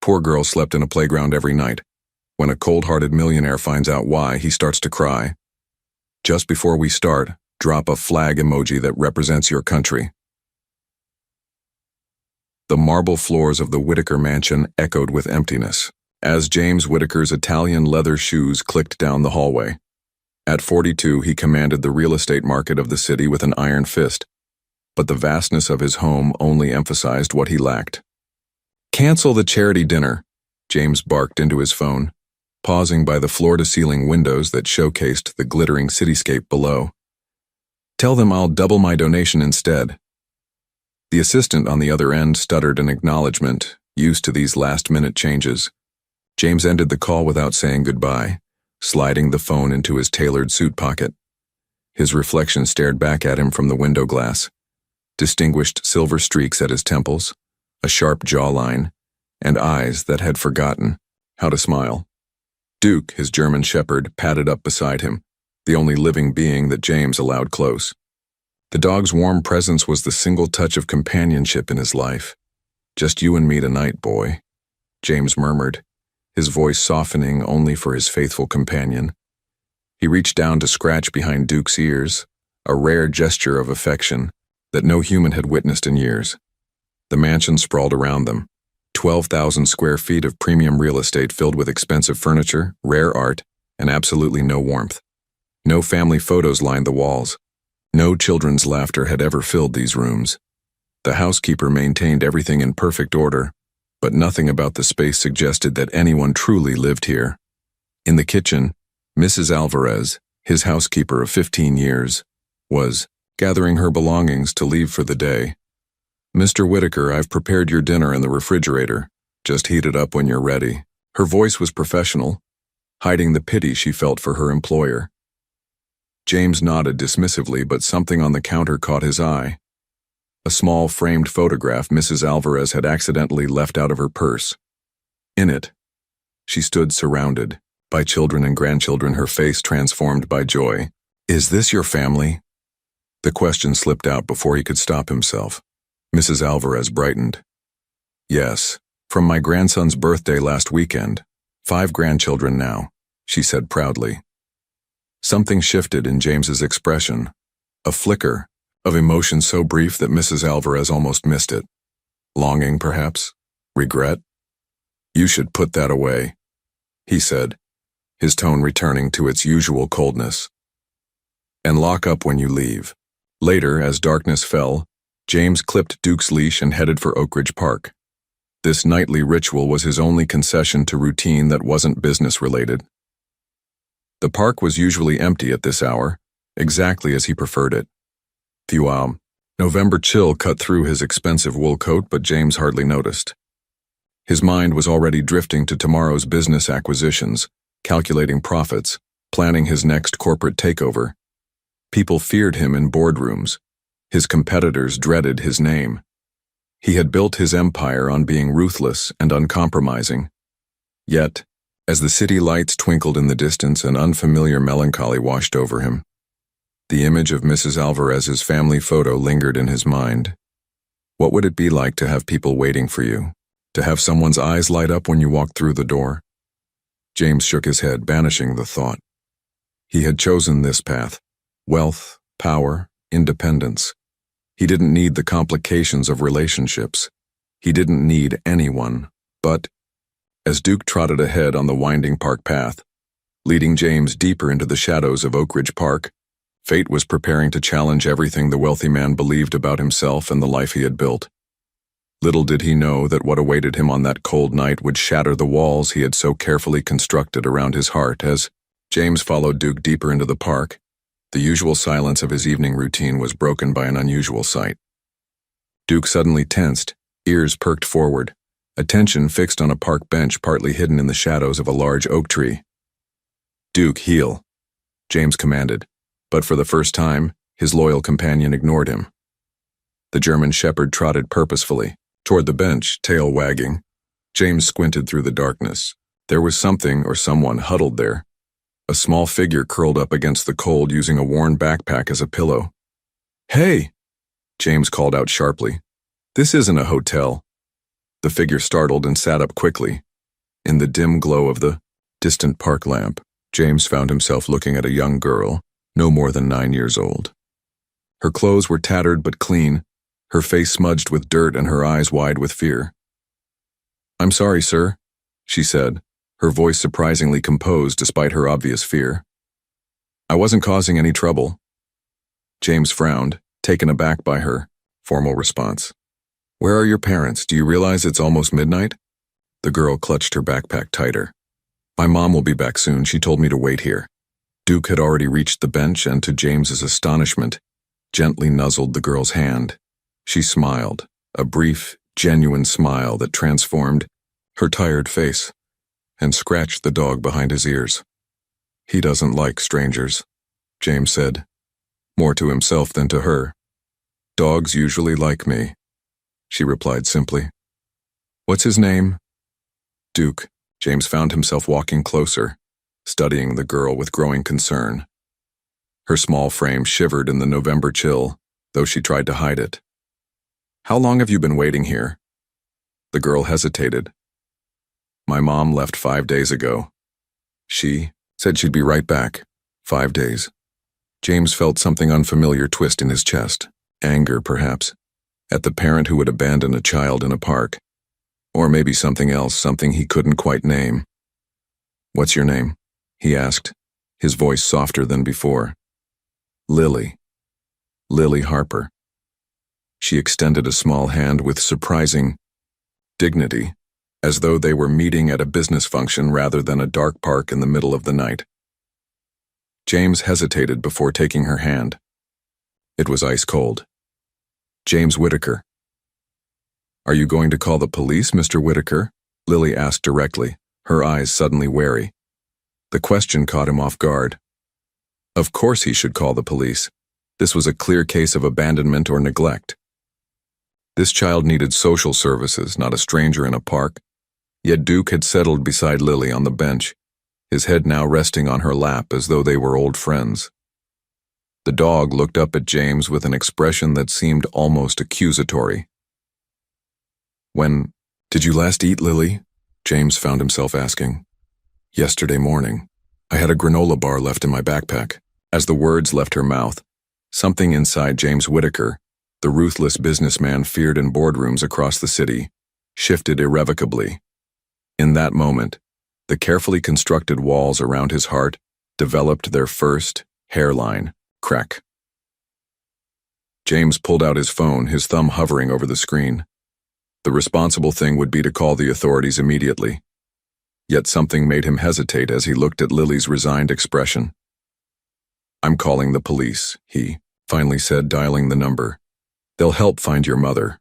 poor girl slept in a playground every night. When a cold-hearted millionaire finds out why, he starts to cry. Just before we start, drop a flag emoji that represents your country. The marble floors of the Whitaker mansion echoed with emptiness, as James Whitaker's Italian leather shoes clicked down the hallway. At 42, he commanded the real estate market of the city with an iron fist, but the vastness of his home only emphasized what he lacked. "Cancel the charity dinner," James barked into his phone, pausing by the floor-to-ceiling windows that showcased the glittering cityscape below. "Tell them I'll double my donation instead." The assistant on the other end stuttered an acknowledgement, used to these last-minute changes. James ended the call without saying goodbye, sliding the phone into his tailored suit pocket. His reflection stared back at him from the window glass, distinguished silver streaks at his temples, a sharp jawline, and eyes that had forgotten how to smile. Duke, his German shepherd, padded up beside him, the only living being that James allowed close. The dog's warm presence was the single touch of companionship in his life. "Just you and me tonight, boy," James murmured, his voice softening only for his faithful companion. He reached down to scratch behind Duke's ears, a rare gesture of affection that no human had witnessed in years. The mansion sprawled around them, 12,000 square feet of premium real estate filled with expensive furniture, rare art, and absolutely no warmth. No family photos lined the walls. No children's laughter had ever filled these rooms. The housekeeper maintained everything in perfect order, but nothing about the space suggested that anyone truly lived here. In the kitchen, Mrs. Alvarez, his housekeeper of 15 years, was gathering her belongings to leave for the day. "Mr. Whitaker, I've prepared your dinner in the refrigerator. Just heat it up when you're ready." Her voice was professional, hiding the pity she felt for her employer. James nodded dismissively, but something on the counter caught his eye. A small framed photograph Mrs. Alvarez had accidentally left out of her purse. In it, she stood surrounded by children and grandchildren, her face transformed by joy. "Is this your family?" The question slipped out before he could stop himself. Mrs. Alvarez brightened. "Yes, from my grandson's birthday last weekend. 5 grandchildren now," she said proudly. Something shifted in James's expression, a flicker of emotion so brief that Mrs. Alvarez almost missed it. Longing, perhaps? Regret? "You should put that away," he said, his tone returning to its usual coldness. "And lock up when you leave." Later, as darkness fell, James clipped Duke's leash and headed for Oak Ridge Park. This nightly ritual was his only concession to routine that wasn't business-related. The park was usually empty at this hour, exactly as he preferred it. The November chill cut through his expensive wool coat, but James hardly noticed. His mind was already drifting to tomorrow's business acquisitions, calculating profits, planning his next corporate takeover. People feared him in boardrooms. His competitors dreaded his name. He had built his empire on being ruthless and uncompromising. Yet, as the city lights twinkled in the distance, an unfamiliar melancholy washed over him. The image of Mrs. Alvarez's family photo lingered in his mind. What would it be like to have people waiting for you? To have someone's eyes light up when you walked through the door? James shook his head, banishing the thought. He had chosen this path: wealth, power, independence. He didn't need the complications of relationships. He didn't need anyone. But, as Duke trotted ahead on the winding park path, leading James deeper into the shadows of Oak Ridge Park, fate was preparing to challenge everything the wealthy man believed about himself and the life he had built. Little did he know that what awaited him on that cold night would shatter the walls he had so carefully constructed around his heart. As James followed Duke deeper into the park, the usual silence of his evening routine was broken by an unusual sight. Duke suddenly tensed, ears perked forward, attention fixed on a park bench partly hidden in the shadows of a large oak tree. "Duke, heel," James commanded, but for the first time, his loyal companion ignored him. The German shepherd trotted purposefully toward the bench, tail wagging. James squinted through the darkness. There was something or someone huddled there. A small figure curled up against the cold, using a worn backpack as a pillow. "Hey!" James called out sharply. "This isn't a hotel." The figure startled and sat up quickly. In the dim glow of the distant park lamp, James found himself looking at a young girl, no more than 9 years old. Her clothes were tattered but clean, her face smudged with dirt and her eyes wide with fear. "I'm sorry, sir," she said, her voice surprisingly composed despite her obvious fear. "I wasn't causing any trouble." James frowned, taken aback by her formal response. "Where are your parents? Do you realize it's almost midnight?" The girl clutched her backpack tighter. "My mom will be back soon. She told me to wait here." Duke had already reached the bench and, to James's astonishment, gently nuzzled the girl's hand. She smiled, a brief, genuine smile that transformed her tired face, and scratched the dog behind his ears. "He doesn't like strangers," James said, more to himself than to her. "Dogs usually like me," she replied simply. "What's his name?" "Duke." James found himself walking closer, studying the girl with growing concern. Her small frame shivered in the November chill, though she tried to hide it. "How long have you been waiting here?" The girl hesitated. "My mom left 5 days ago. She said she'd be right back. 5 days. James felt something unfamiliar twist in his chest. Anger, perhaps, at the parent who would abandon a child in a park. Or maybe something else, something he couldn't quite name. "What's your name?" he asked, his voice softer than before. "Lily. Lily Harper." She extended a small hand with surprising dignity, as though they were meeting at a business function rather than a dark park in the middle of the night. James hesitated before taking her hand. It was ice cold. "James Whitaker." "Are you going to call the police, Mr. Whitaker?" Lily asked directly, her eyes suddenly wary. The question caught him off guard. Of course he should call the police. This was a clear case of abandonment or neglect. This child needed social services, not a stranger in a park. Yet Duke had settled beside Lily on the bench, his head now resting on her lap as though they were old friends. The dog looked up at James with an expression that seemed almost accusatory. "When did you last eat, Lily?" James found himself asking. "Yesterday morning. I had a granola bar left in my backpack." As the words left her mouth, something inside James Whitaker, the ruthless businessman feared in boardrooms across the city, shifted irrevocably. In that moment, the carefully constructed walls around his heart developed their first hairline crack. James pulled out his phone, his thumb hovering over the screen. The responsible thing would be to call the authorities immediately. Yet something made him hesitate as he looked at Lily's resigned expression. "I'm calling the police," he finally said, dialing the number. "They'll help find your mother."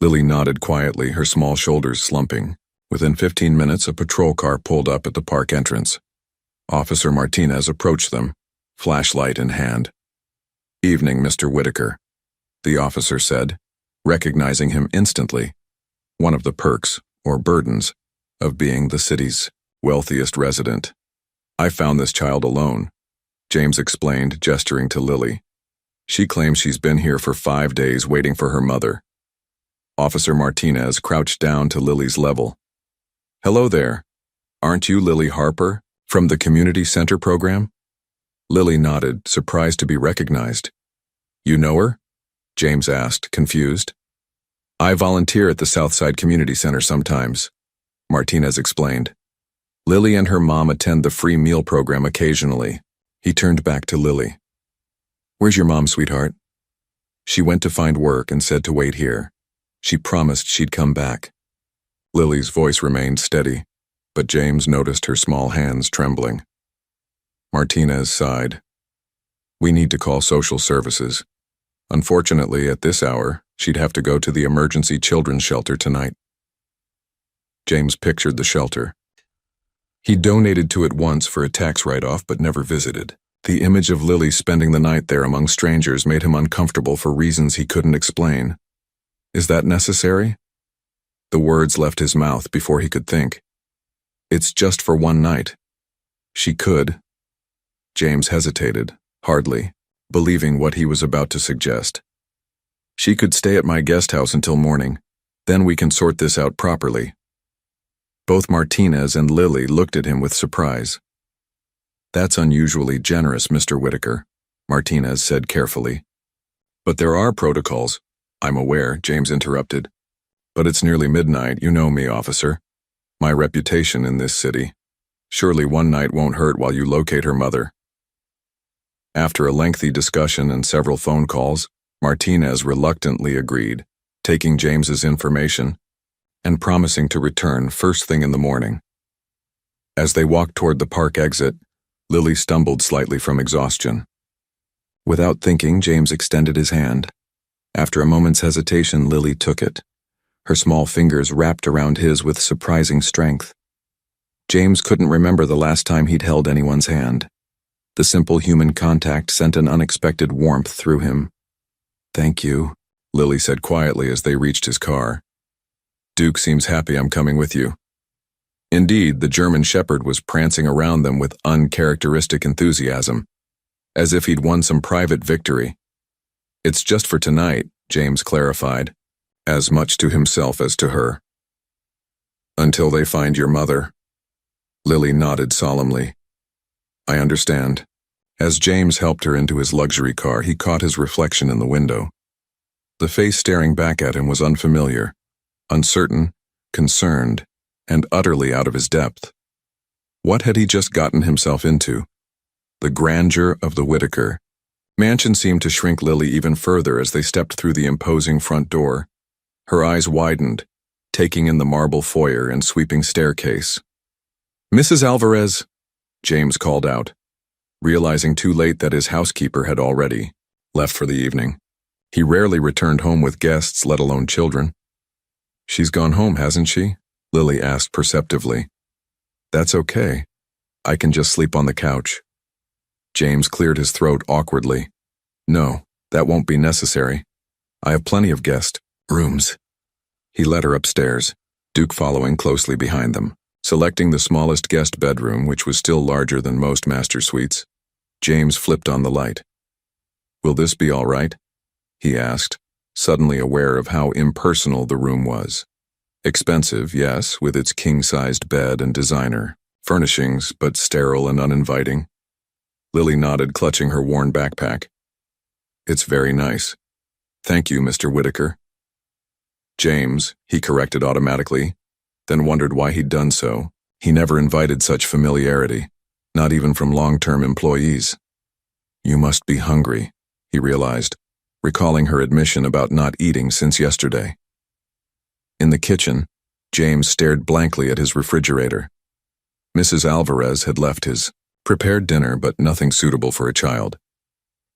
Lily nodded quietly, her small shoulders slumping. Within 15 minutes, a patrol car pulled up at the park entrance. Officer Martinez approached them, flashlight in hand. "Evening, Mr. Whitaker," the officer said, recognizing him instantly. One of the perks, or burdens, of being the city's wealthiest resident. "I found this child alone," James explained, gesturing to Lily. "She claims she's been here for 5 days waiting for her mother." Officer Martinez crouched down to Lily's level. "Hello there. Aren't you Lily Harper, from the community center program?" Lily nodded, surprised to be recognized. "You know her?" James asked, confused. "I volunteer at the Southside Community Center sometimes," Martinez explained. "Lily and her mom attend the free meal program occasionally." He turned back to Lily. "Where's your mom, sweetheart?" "She went to find work and said to wait here. She promised she'd come back." Lily's voice remained steady, but James noticed her small hands trembling. Martinez sighed. "We need to call social services. Unfortunately, at this hour, she'd have to go to the emergency children's shelter tonight." James pictured the shelter. He donated to it once for a tax write-off but never visited. The image of Lily spending the night there among strangers made him uncomfortable for reasons he couldn't explain. Is that necessary? The words left his mouth before he could think. "It's just for one night. She could." James hesitated, hardly believing what he was about to suggest. "She could stay at my guest house until morning. Then we can sort this out properly." Both Martinez and Lily looked at him with surprise. "That's unusually generous, Mr. Whitaker," Martinez said carefully. "But there are protocols." "I'm aware," James interrupted. "But it's nearly midnight. You know me, officer. My reputation in this city. Surely one night won't hurt while you locate her mother." After a lengthy discussion and several phone calls, Martinez reluctantly agreed, taking James's information and promising to return first thing in the morning. As they walked toward the park exit, Lily stumbled slightly from exhaustion. Without thinking, James extended his hand. After a moment's hesitation, Lily took it. Her small fingers wrapped around his with surprising strength. James couldn't remember the last time he'd held anyone's hand. The simple human contact sent an unexpected warmth through him. "Thank you," Lily said quietly as they reached his car. "Duke seems happy I'm coming with you." Indeed, the German shepherd was prancing around them with uncharacteristic enthusiasm, as if he'd won some private victory. "It's just for tonight," James clarified, as much to himself as to her. "Until they find your mother." Lily nodded solemnly. "I understand." As James helped her into his luxury car, he caught his reflection in the window. The face staring back at him was unfamiliar, uncertain, concerned, and utterly out of his depth. What had he just gotten himself into? The grandeur of the Whitaker mansion seemed to shrink Lily even further as they stepped through the imposing front door. Her eyes widened, taking in the marble foyer and sweeping staircase. "Mrs. Alvarez," James called out, realizing too late that his housekeeper had already left for the evening. He rarely returned home with guests, let alone children. "She's gone home, hasn't she?" Lily asked perceptively. "That's okay. I can just sleep on the couch." James cleared his throat awkwardly. "No, that won't be necessary. I have plenty of guest rooms." He led her upstairs, Duke following closely behind them. Selecting the smallest guest bedroom, which was still larger than most master suites, James flipped on the light. "Will this be all right?" he asked, suddenly aware of how impersonal the room was. Expensive, yes, with its king-sized bed and designer furnishings, but sterile and uninviting. Lily nodded, clutching her worn backpack. "It's very nice. Thank you, Mr. Whitaker." "James," he corrected automatically, then wondered why he'd done so. He never invited such familiarity, not even from long-term employees. "You must be hungry," he realized, recalling her admission about not eating since yesterday. In the kitchen, James stared blankly at his refrigerator. Mrs. Alvarez had left his prepared dinner, but nothing suitable for a child.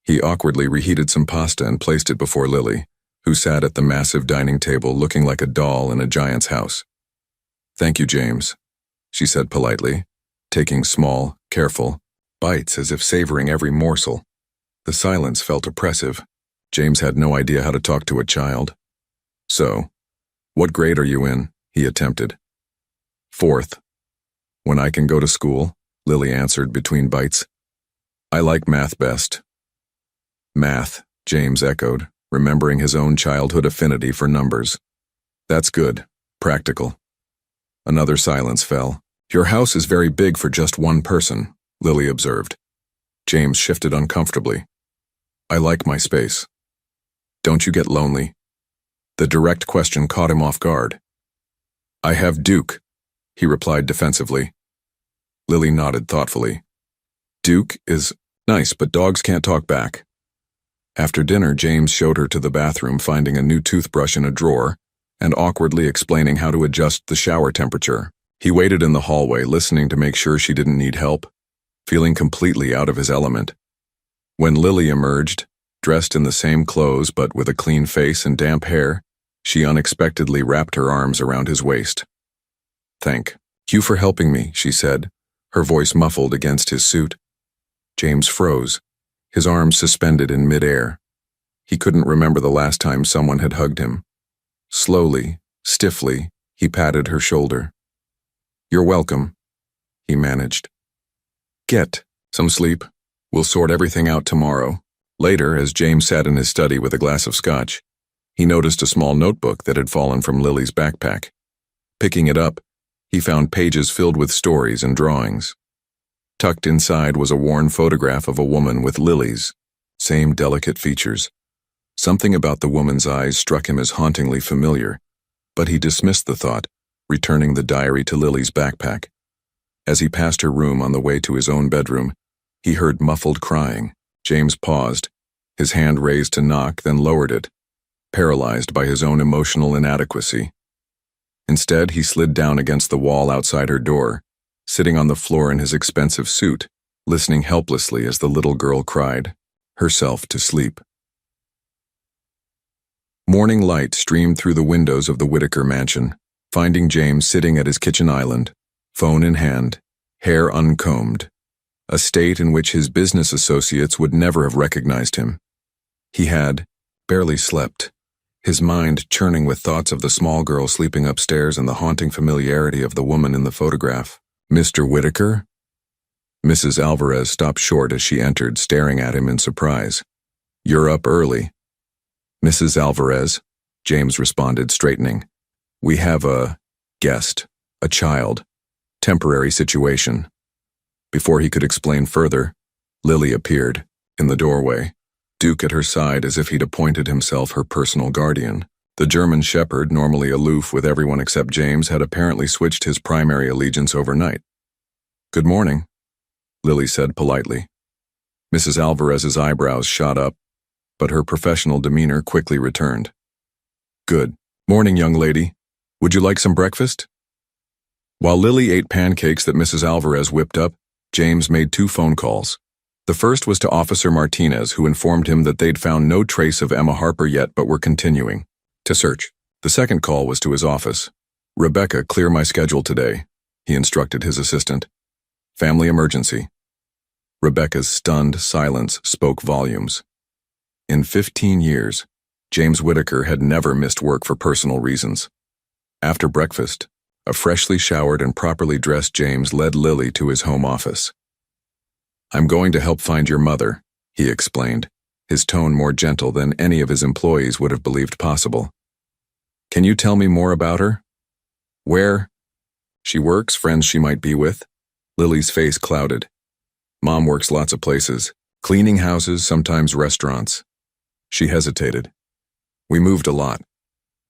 He awkwardly reheated some pasta and placed it before Lily, who sat at the massive dining table looking like a doll in a giant's house. "Thank you, James," she said politely, taking small, careful bites as if savoring every morsel. The silence felt oppressive. James had no idea how to talk to a child. "So, what grade are you in?" he attempted. "Fourth. When I can go to school," Lily answered between bites. "I like math best." "Math," James echoed, remembering his own childhood affinity for numbers. "That's good. Practical." Another silence fell. "Your house is very big for just one person," Lily observed. James shifted uncomfortably. "I like my space." "Don't you get lonely?" The direct question caught him off guard. "I have Duke," he replied defensively. Lily nodded thoughtfully. "Duke is nice, but dogs can't talk back." After dinner, James showed her to the bathroom, finding a new toothbrush in a drawer and awkwardly explaining how to adjust the shower temperature. He waited in the hallway, listening to make sure she didn't need help, feeling completely out of his element. When Lily emerged, dressed in the same clothes but with a clean face and damp hair, she unexpectedly wrapped her arms around his waist. "Thank you for helping me," she said, her voice muffled against his suit. James froze, his arms suspended in midair. He couldn't remember the last time someone had hugged him. Slowly, stiffly, he patted her shoulder. "You're welcome," he managed. "Get some sleep. We'll sort everything out tomorrow." Later, as James sat in his study with a glass of scotch, He noticed a small notebook that had fallen from Lily's backpack. Picking it up, he found pages filled with stories and drawings. Tucked inside was a worn photograph of a woman with Lily's same delicate features. Something about the woman's eyes struck him as hauntingly familiar, but he dismissed the thought, returning the diary to Lily's backpack. As he passed her room on the way to his own bedroom, he heard muffled crying. James paused, his hand raised to knock, then lowered it, paralyzed by his own emotional inadequacy. Instead, he slid down against the wall outside her door, sitting on the floor in his expensive suit, listening helplessly as the little girl cried herself to sleep. Morning light streamed through the windows of the Whitaker mansion, finding James sitting at his kitchen island, phone in hand, hair uncombed, a state in which his business associates would never have recognized him. He had barely slept, his mind churning with thoughts of the small girl sleeping upstairs and the haunting familiarity of the woman in the photograph. "Mr. Whitaker?" Mrs. Alvarez stopped short as she entered, staring at him in surprise. "You're up early." "Mrs. Alvarez," James responded, straightening. "We have a guest, a child, temporary situation." Before he could explain further, Lily appeared, in the doorway, Duke at her side as if he'd appointed himself her personal guardian. The German shepherd, normally aloof with everyone except James, had apparently switched his primary allegiance overnight. "Good morning," Lily said politely. Mrs. Alvarez's eyebrows shot up, but her professional demeanor quickly returned. "Good morning, young lady. Would you like some breakfast?" While Lily ate pancakes that Mrs. Alvarez whipped up, James made 2 phone calls. The first was to Officer Martinez, who informed him that they'd found no trace of Emma Harper yet but were continuing to search. The second call was to his office. "Rebecca, clear my schedule today," he instructed his assistant. "Family emergency." Rebecca's stunned silence spoke volumes. In 15 years, James Whitaker had never missed work for personal reasons. After breakfast, a freshly showered and properly dressed James led Lily to his home office. "I'm going to help find your mother," he explained, his tone more gentle than any of his employees would have believed possible. "Can you tell me more about her? Where she works, friends she might be with?" Lily's face clouded. "Mom works lots of places, cleaning houses, sometimes restaurants." She hesitated. "We moved a lot.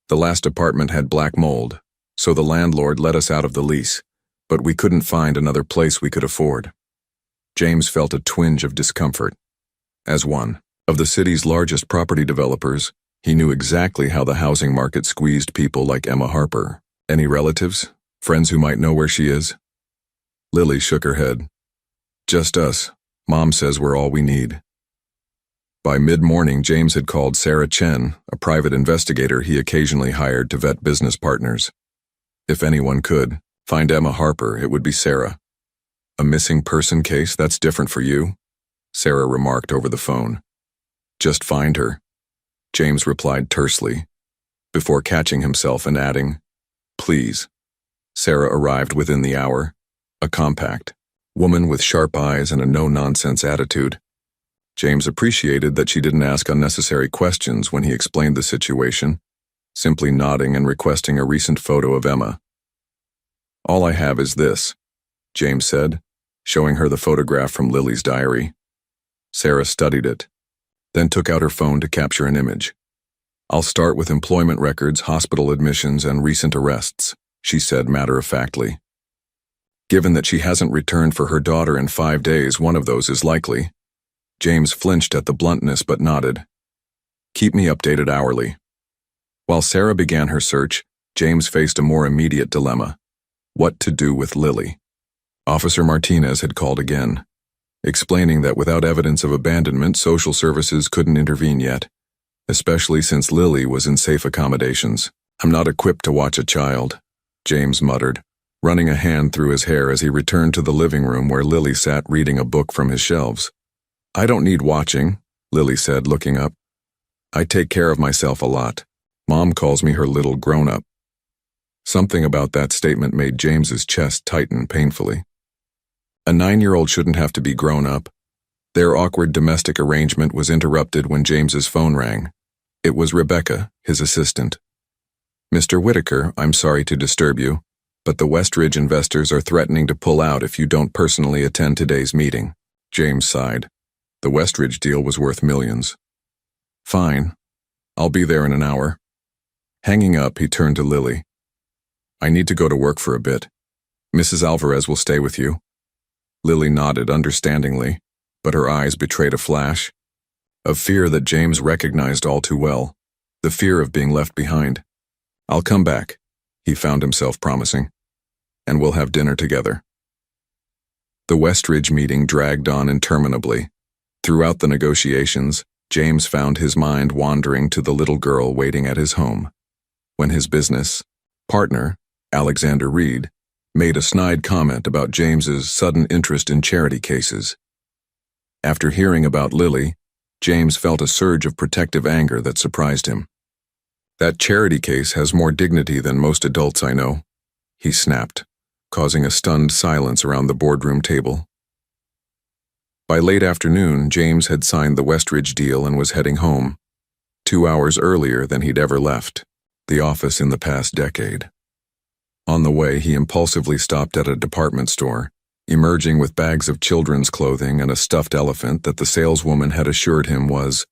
The last apartment had black mold, so the landlord let us out of the lease, but we couldn't find another place we could afford." James felt a twinge of discomfort. As one of the city's largest property developers, he knew exactly how the housing market squeezed people like Emma Harper. "Any relatives? Friends who might know where she is?" Lily shook her head. "Just us. Mom says we're all we need." By mid-morning, James had called Sarah Chen, a private investigator he occasionally hired to vet business partners. If anyone could find Emma Harper, it would be Sarah. "A missing person case, that's different for you," Sarah remarked over the phone. "Just find her," James replied tersely, before catching himself and adding, "Please." Sarah arrived within the hour, a compact woman with sharp eyes and a no-nonsense attitude. James appreciated that she didn't ask unnecessary questions when he explained the situation, simply nodding and requesting a recent photo of Emma. "All I have is this," James said, showing her the photograph from Lily's diary. Sarah studied it, then took out her phone to capture an image. "I'll start with employment records, hospital admissions, and recent arrests," she said matter-of-factly. Given that she hasn't returned for her daughter in 5 days, one of those is likely. James flinched at the bluntness but nodded. "Keep me updated hourly." While Sarah began her search, James faced a more immediate dilemma: what to do with Lily. Officer Martinez had called again, explaining that without evidence of abandonment, social services couldn't intervene yet, especially since Lily was in safe accommodations. "I'm not equipped to watch a child," James muttered, running a hand through his hair as he returned to the living room where Lily sat reading a book from his shelves. "I don't need watching," Lily said, looking up. "I take care of myself a lot. Mom calls me her little grown-up." Something about that statement made James's chest tighten painfully. A 9-year-old shouldn't have to be grown up. Their awkward domestic arrangement was interrupted when James's phone rang. It was Rebecca, his assistant. "Mr. Whitaker, I'm sorry to disturb you, but the Westridge investors are threatening to pull out if you don't personally attend today's meeting." James sighed. The Westridge deal was worth millions. "Fine. I'll be there in an hour." Hanging up, he turned to Lily. "I need to go to work for a bit. Mrs. Alvarez will stay with you." Lily nodded understandingly, but her eyes betrayed a flash of fear that James recognized all too well, the fear of being left behind. "I'll come back," he found himself promising, "and we'll have dinner together." The Westridge meeting dragged on interminably. Throughout the negotiations, James found his mind wandering to the little girl waiting at his home, when his business partner, Alexander Reed, made a snide comment about James's sudden interest in charity cases. After hearing about Lily, James felt a surge of protective anger that surprised him. "That charity case has more dignity than most adults I know," he snapped, causing a stunned silence around the boardroom table. By late afternoon, James had signed the Westridge deal and was heading home, 2 hours earlier than he'd ever left the office in the past decade. On the way, he impulsively stopped at a department store, emerging with bags of children's clothing and a stuffed elephant that the saleswoman had assured him was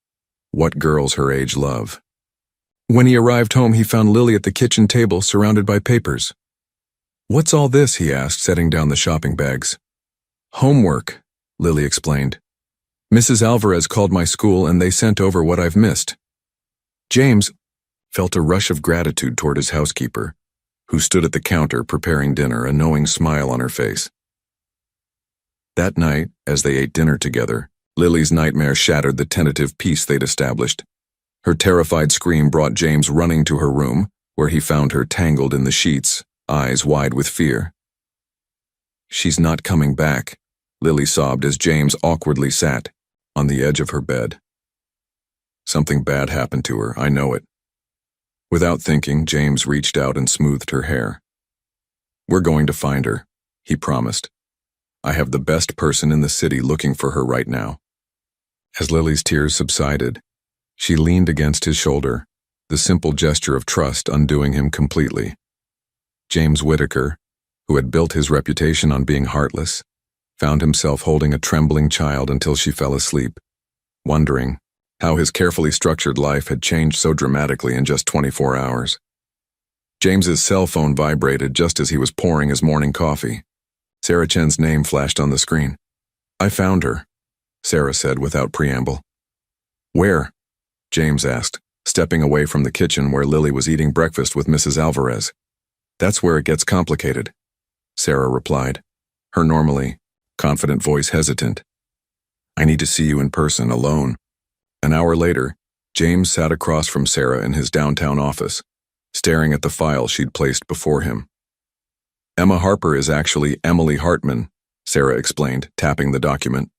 what girls her age love. When he arrived home, he found Lily at the kitchen table surrounded by papers. "What's all this?" he asked, setting down the shopping bags. "Homework," Lily explained. "Mrs. Alvarez called my school and they sent over what I've missed." James felt a rush of gratitude toward his housekeeper, who stood at the counter preparing dinner, a knowing smile on her face. That night, as they ate dinner together, Lily's nightmare shattered the tentative peace they'd established. Her terrified scream brought James running to her room, where he found her tangled in the sheets, eyes wide with fear. "She's not coming back," Lily sobbed as James awkwardly sat on the edge of her bed. "Something bad happened to her, I know it." Without thinking, James reached out and smoothed her hair. "We're going to find her," he promised. "I have the best person in the city looking for her right now." As Lily's tears subsided, she leaned against his shoulder, the simple gesture of trust undoing him completely. James Whitaker, who had built his reputation on being heartless, found himself holding a trembling child until she fell asleep, wondering how his carefully structured life had changed so dramatically in just 24 hours. James's cell phone vibrated just as he was pouring his morning coffee. Sarah Chen's name flashed on the screen. "I found her," Sarah said without preamble. "Where?" James asked, stepping away from the kitchen where Lily was eating breakfast with Mrs. Alvarez. "That's where it gets complicated," Sarah replied, her normally confident voice hesitant. "I need to see you in person, alone." An hour later, James sat across from Sarah in his downtown office, staring at the file she'd placed before him. "Emma Harper is actually Emily Hartman," Sarah explained, tapping the document.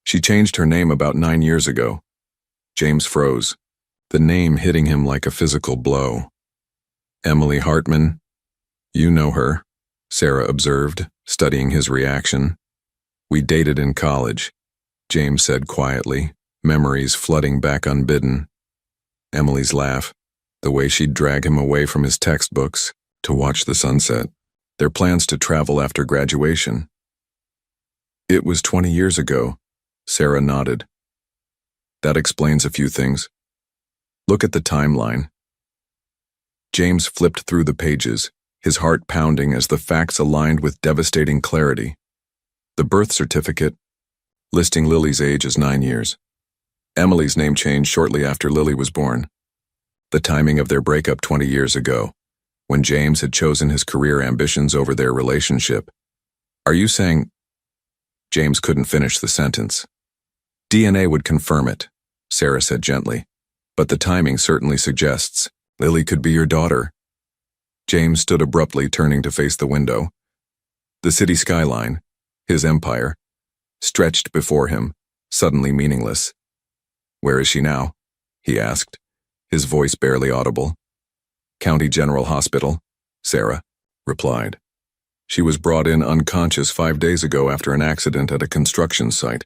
"She changed her name about 9 years ago." James froze, the name hitting him like a physical blow. "Emily Hartman? You know her," Sarah observed, studying his reaction. "We dated in college," James said quietly, memories flooding back unbidden. Emily's laugh, the way she'd drag him away from his textbooks to watch the sunset, their plans to travel after graduation. "It was 20 years ago," Sarah nodded. "That explains a few things. Look at the timeline." James flipped through the pages, his heart pounding as the facts aligned with devastating clarity. The birth certificate, listing Lily's age as 9 years. Emily's name changed shortly after Lily was born. The timing of their breakup 20 years ago, when James had chosen his career ambitions over their relationship. "Are you saying—" James couldn't finish the sentence. "DNA would confirm it," Sarah said gently, "but the timing certainly suggests Lily could be your daughter." James stood abruptly, turning to face the window. The city skyline, his empire, stretched before him, suddenly meaningless. "Where is she now?" he asked, his voice barely audible. "County General Hospital," Sarah replied. "She was brought in unconscious 5 days ago after an accident at a construction site.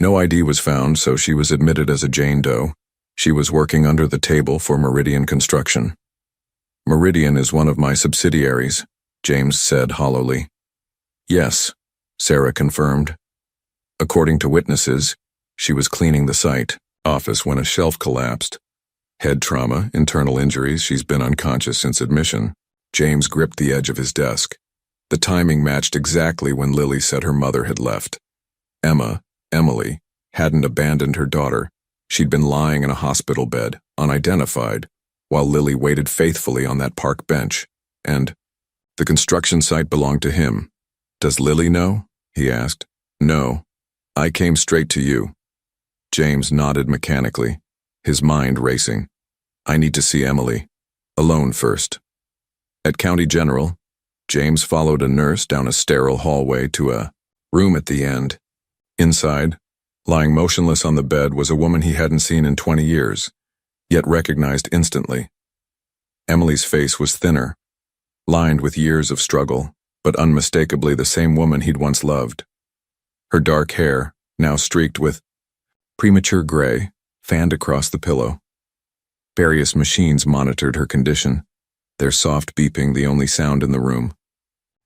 No ID was found, so she was admitted as a Jane Doe. She was working under the table for Meridian Construction. Meridian is one of my subsidiaries, James said hollowly. Yes, Sarah confirmed. According to witnesses, she was cleaning the site office when a shelf collapsed. Head trauma, internal injuries, she's been unconscious since admission. James gripped the edge of his desk. The timing matched exactly when Lily said her mother had left. Emily, hadn't abandoned her daughter. She'd been lying in a hospital bed, unidentified, while Lily waited faithfully on that park bench. And the construction site belonged to him. Does Lily know? He asked. No. I came straight to you. James nodded mechanically, his mind racing. I need to see Emily. Alone first. At County General, James followed a nurse down a sterile hallway to a room at the end. Inside, lying motionless on the bed, was a woman he hadn't seen in 20 years, yet recognized instantly. Emily's face was thinner, lined with years of struggle, but unmistakably the same woman he'd once loved. Her dark hair, now streaked with premature gray, fanned across the pillow. Various machines monitored her condition, their soft beeping the only sound in the room.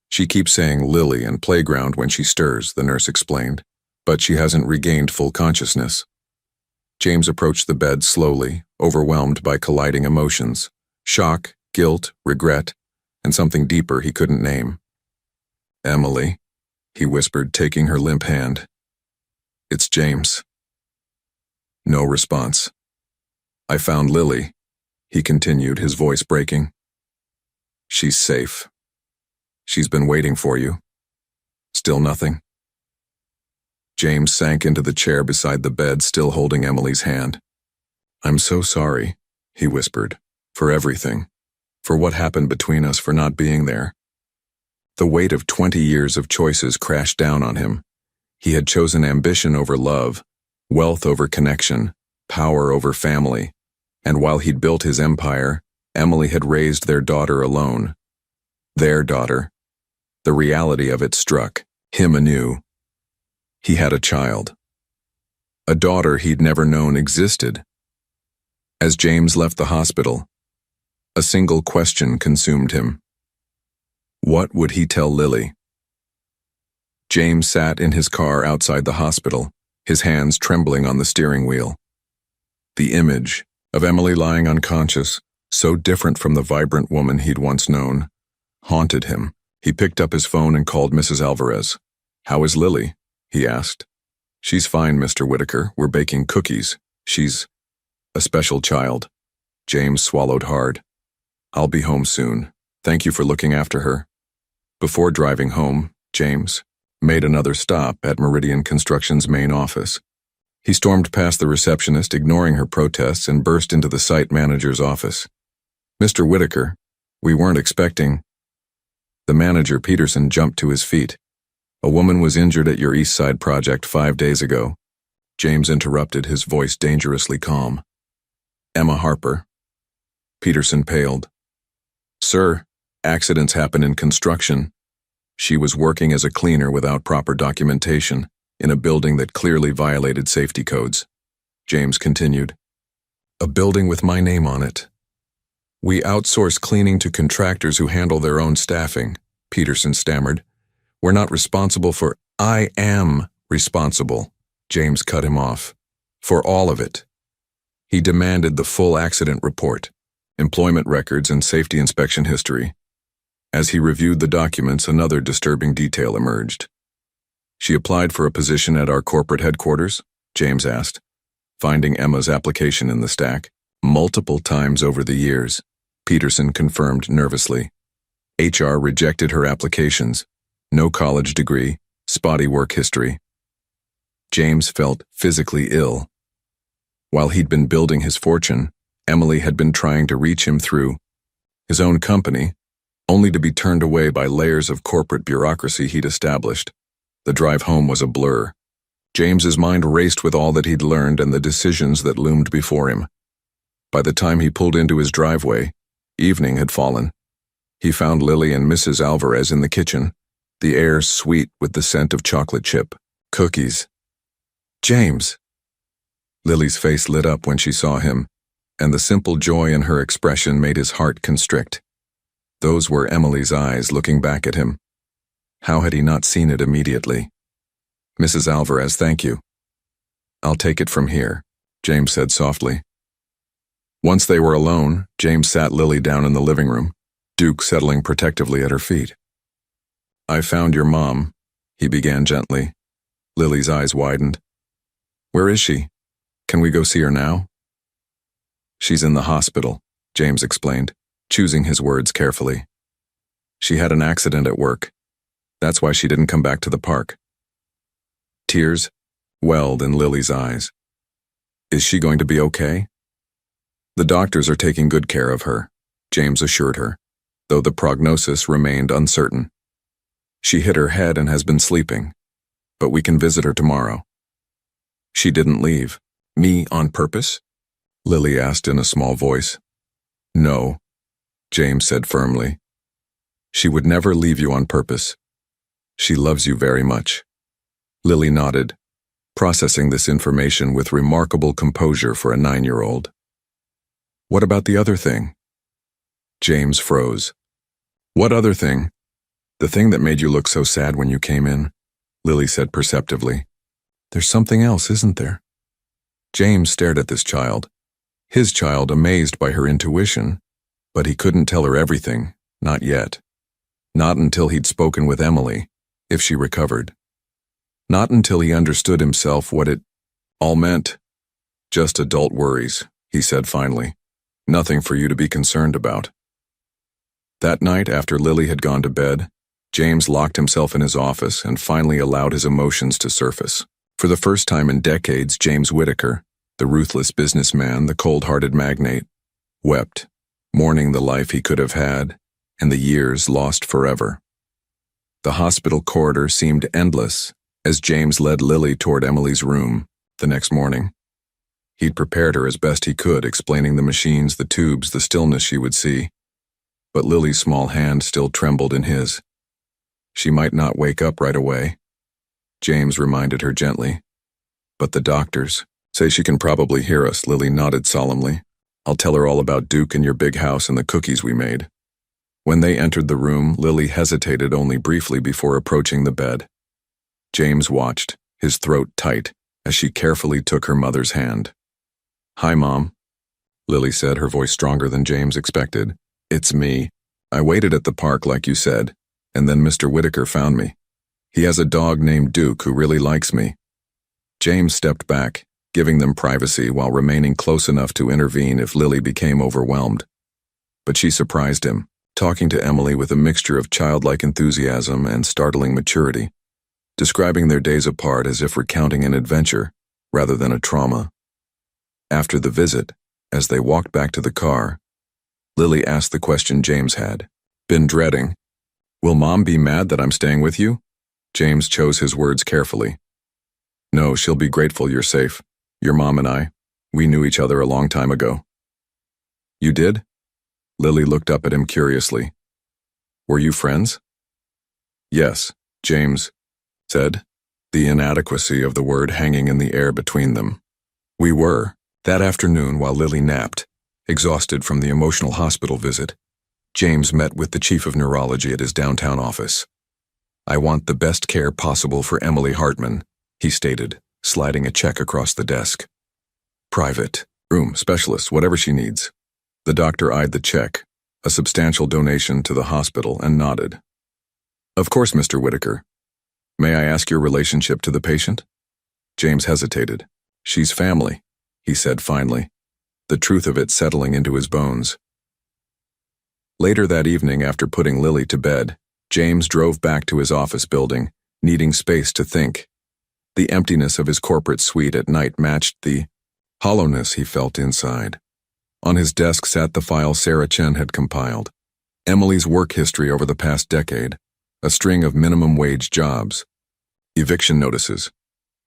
She keeps saying Lily and playground when she stirs, the nurse explained, but she hasn't regained full consciousness. James approached the bed slowly, overwhelmed by colliding emotions, shock, guilt, regret, and something deeper he couldn't name. Emily, he whispered, taking her limp hand. It's James. No response. I found Lily, he continued, his voice breaking. She's safe. She's been waiting for you. Still nothing. James sank into the chair beside the bed, still holding Emily's hand. I'm so sorry, he whispered, for everything, for what happened between us, for not being there. The weight of 20 years of choices crashed down on him. He had chosen ambition over love, wealth over connection, power over family, and while he'd built his empire, Emily had raised their daughter alone. Their daughter. The reality of it struck him anew. He had a child. A daughter he'd never known existed. As James left the hospital, a single question consumed him. What would he tell Lily? James sat in his car outside the hospital, his hands trembling on the steering wheel. The image of Emily lying unconscious, so different from the vibrant woman he'd once known, haunted him. He picked up his phone and called Mrs. Alvarez. How is Lily? He asked. She's fine, Mr. Whitaker. We're baking cookies. She's a special child. James swallowed hard. I'll be home soon. Thank you for looking after her. Before driving home, James made another stop at Meridian Construction's main office. He stormed past the receptionist, ignoring her protests, and burst into the site manager's office. Mr. Whitaker, we weren't expecting. The manager, Peterson, jumped to his feet. A woman was injured at your East Side project 5 days ago. James interrupted, his voice dangerously calm. Emma Harper. Peterson paled. Sir, accidents happen in construction. She was working as a cleaner without proper documentation, in a building that clearly violated safety codes. James continued. A building with my name on it. We outsource cleaning to contractors who handle their own staffing, Peterson stammered. We're not responsible for— I am responsible, James cut him off. For all of it. He demanded the full accident report, employment records, and safety inspection history. As he reviewed the documents, another disturbing detail emerged. She applied for a position at our corporate headquarters? James asked, finding Emma's application in the stack. Multiple times over the years, Peterson confirmed nervously. HR rejected her applications. No college degree, spotty work history. James felt physically ill. While he'd been building his fortune, Emily had been trying to reach him through his own company, only to be turned away by layers of corporate bureaucracy he'd established. The drive home was a blur. James's mind raced with all that he'd learned and the decisions that loomed before him. By the time he pulled into his driveway, evening had fallen. He found Lily and Mrs. Alvarez in the kitchen, the air sweet with the scent of chocolate chip cookies. James! Lily's face lit up when she saw him, and the simple joy in her expression made his heart constrict. Those were Emily's eyes looking back at him. How had he not seen it immediately? "Mrs. Alvarez, thank you." "I'll take it from here," James said softly. Once they were alone, James sat Lily down in the living room, Duke settling protectively at her feet. "I found your mom," he began gently. Lily's eyes widened. "Where is she? Can we go see her now?" "She's in the hospital," James explained, choosing his words carefully. "She had an accident at work. That's why she didn't come back to the park." Tears welled in Lily's eyes. "Is she going to be okay?" "The doctors are taking good care of her," James assured her, though the prognosis remained uncertain. "She hit her head and has been sleeping, but we can visit her tomorrow." "She didn't leave. Me on purpose?" Lily asked in a small voice. "No," James said firmly. "She would never leave you on purpose. She loves you very much." Lily nodded, processing this information with remarkable composure for a 9-year-old. "What about the other thing?" James froze. "What other thing?" "The thing that made you look so sad when you came in," Lily said perceptively. "There's something else, isn't there?" James stared at this child, his child amazed by her intuition, but he couldn't tell her everything, not yet. Not until he'd spoken with Emily, if she recovered. Not until he understood himself what it all meant. "Just adult worries," he said finally. "Nothing for you to be concerned about." That night, after Lily had gone to bed, James locked himself in his office and finally allowed his emotions to surface. For the first time in decades, James Whitaker, the ruthless businessman, the cold-hearted magnate, wept, mourning the life he could have had and the years lost forever. The hospital corridor seemed endless as James led Lily toward Emily's room the next morning. He'd prepared her as best he could, explaining the machines, the tubes, the stillness she would see. But Lily's small hand still trembled in his. "She might not wake up right away," James reminded her gently. "But the doctors say she can probably hear us." Lily nodded solemnly. "I'll tell her all about Duke and your big house and the cookies we made." When they entered the room, Lily hesitated only briefly before approaching the bed. James watched, his throat tight, as she carefully took her mother's hand. "Hi, Mom," Lily said, her voice stronger than James expected. "It's me. I waited at the park like you said, and then Mr. Whitaker found me. He has a dog named Duke who really likes me." James stepped back, giving them privacy while remaining close enough to intervene if Lily became overwhelmed. But she surprised him, talking to Emily with a mixture of childlike enthusiasm and startling maturity, describing their days apart as if recounting an adventure rather than a trauma. After the visit, as they walked back to the car, Lily asked the question James had been dreading. "Will Mom be mad that I'm staying with you?" James chose his words carefully. "No, she'll be grateful you're safe. Your mom and I, we knew each other a long time ago." "You did?" Lily looked up at him curiously. "Were you friends?" "Yes," James said, the inadequacy of the word hanging in the air between them. "We were." That afternoon, while Lily napped, exhausted from the emotional hospital visit, James met with the chief of neurology at his downtown office. "I want the best care possible for Emily Hartman," he stated, sliding a check across the desk. "Private, room, specialist, whatever she needs." The doctor eyed the check, a substantial donation to the hospital, and nodded. "Of course, Mr. Whitaker. May I ask your relationship to the patient?" James hesitated. "She's family," he said finally, the truth of it settling into his bones. Later that evening, after putting Lily to bed, James drove back to his office building, needing space to think. The emptiness of his corporate suite at night matched the hollowness he felt inside. On his desk sat the file Sarah Chen had compiled. Emily's work history over the past decade, a string of minimum wage jobs, eviction notices,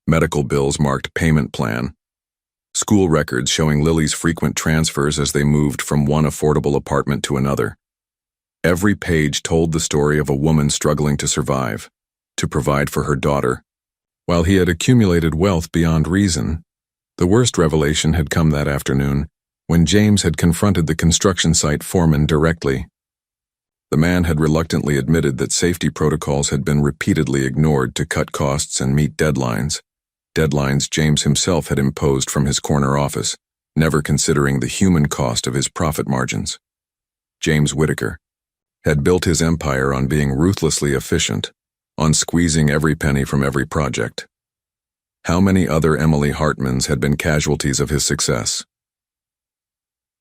medical bills marked payment plan, school records showing Lily's frequent transfers as they moved from one affordable apartment to another. Every page told the story of a woman struggling to survive, to provide for her daughter. While he had accumulated wealth beyond reason, The worst revelation had come that afternoon, when James had confronted the construction site foreman directly. The man had reluctantly admitted that safety protocols had been repeatedly ignored to cut costs and meet deadlines. Deadlines James himself had imposed from his corner office, never considering the human cost of his profit margins. James Whitaker had built his empire on being ruthlessly efficient, on squeezing every penny from every project. How many other Emily Hartmans had been casualties of his success?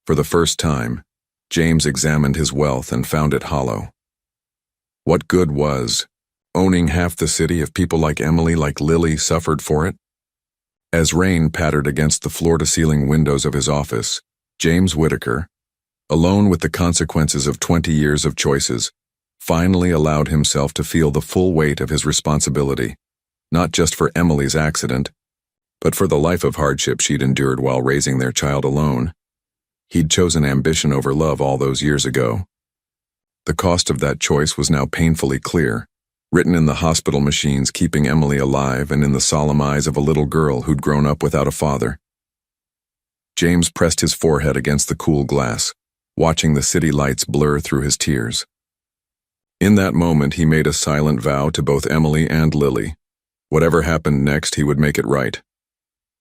For the first time, James examined his wealth and found it hollow. What good was owning half the city if people like Emily, like Lily, suffered for it? As rain pattered against the floor-to-ceiling windows of his office, James Whitaker, alone with the consequences of 20 years of choices, finally allowed himself to feel the full weight of his responsibility, not just for Emily's accident, but for the life of hardship she'd endured while raising their child alone. He'd chosen ambition over love all those years ago. The cost of that choice was now painfully clear, written in the hospital machines keeping Emily alive and in the solemn eyes of a little girl who'd grown up without a father. James pressed his forehead against the cool glass, watching the city lights blur through his tears. In that moment, he made a silent vow to both Emily and Lily. Whatever happened next, he would make it right.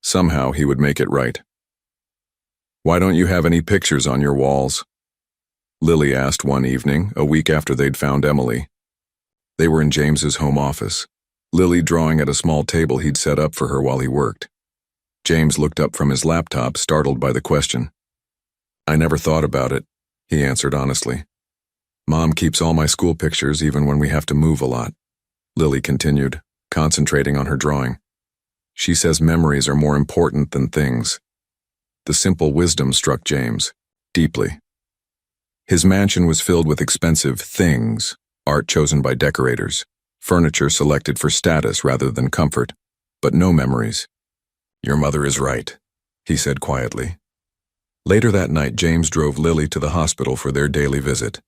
Somehow, he would make it right. "Why don't you have any pictures on your walls?" Lily asked one evening, a week after they'd found Emily. They were in James's home office, Lily drawing at a small table he'd set up for her while he worked. James looked up from his laptop, startled by the question. "I never thought about it," he answered honestly. "Mom keeps all my school pictures even when we have to move a lot," Lily continued, concentrating on her drawing. "She says memories are more important than things." The simple wisdom struck James deeply. His mansion was filled with expensive things, art chosen by decorators, furniture selected for status rather than comfort, but no memories. "Your mother is right," he said quietly. Later that night, James drove Lily to the hospital for their daily visit.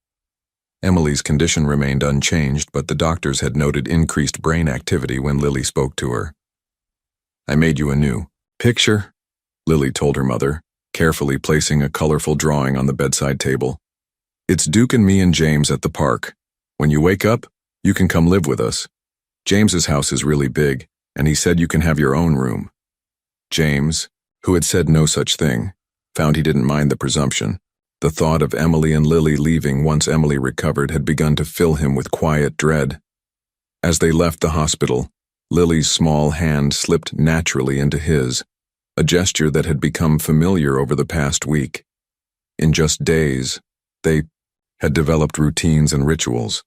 Emily's condition remained unchanged, but the doctors had noted increased brain activity when Lily spoke to her. "I made you a new picture," Lily told her mother, carefully placing a colorful drawing on the bedside table. "It's Duke and me and James at the park. When you wake up, you can come live with us. James's house is really big, and he said you can have your own room." James, who had said no such thing, found he didn't mind the presumption. The thought of Emily and Lily leaving once Emily recovered had begun to fill him with quiet dread. As they left the hospital, Lily's small hand slipped naturally into his, a gesture that had become familiar over the past week. In just days, they had developed routines and rituals.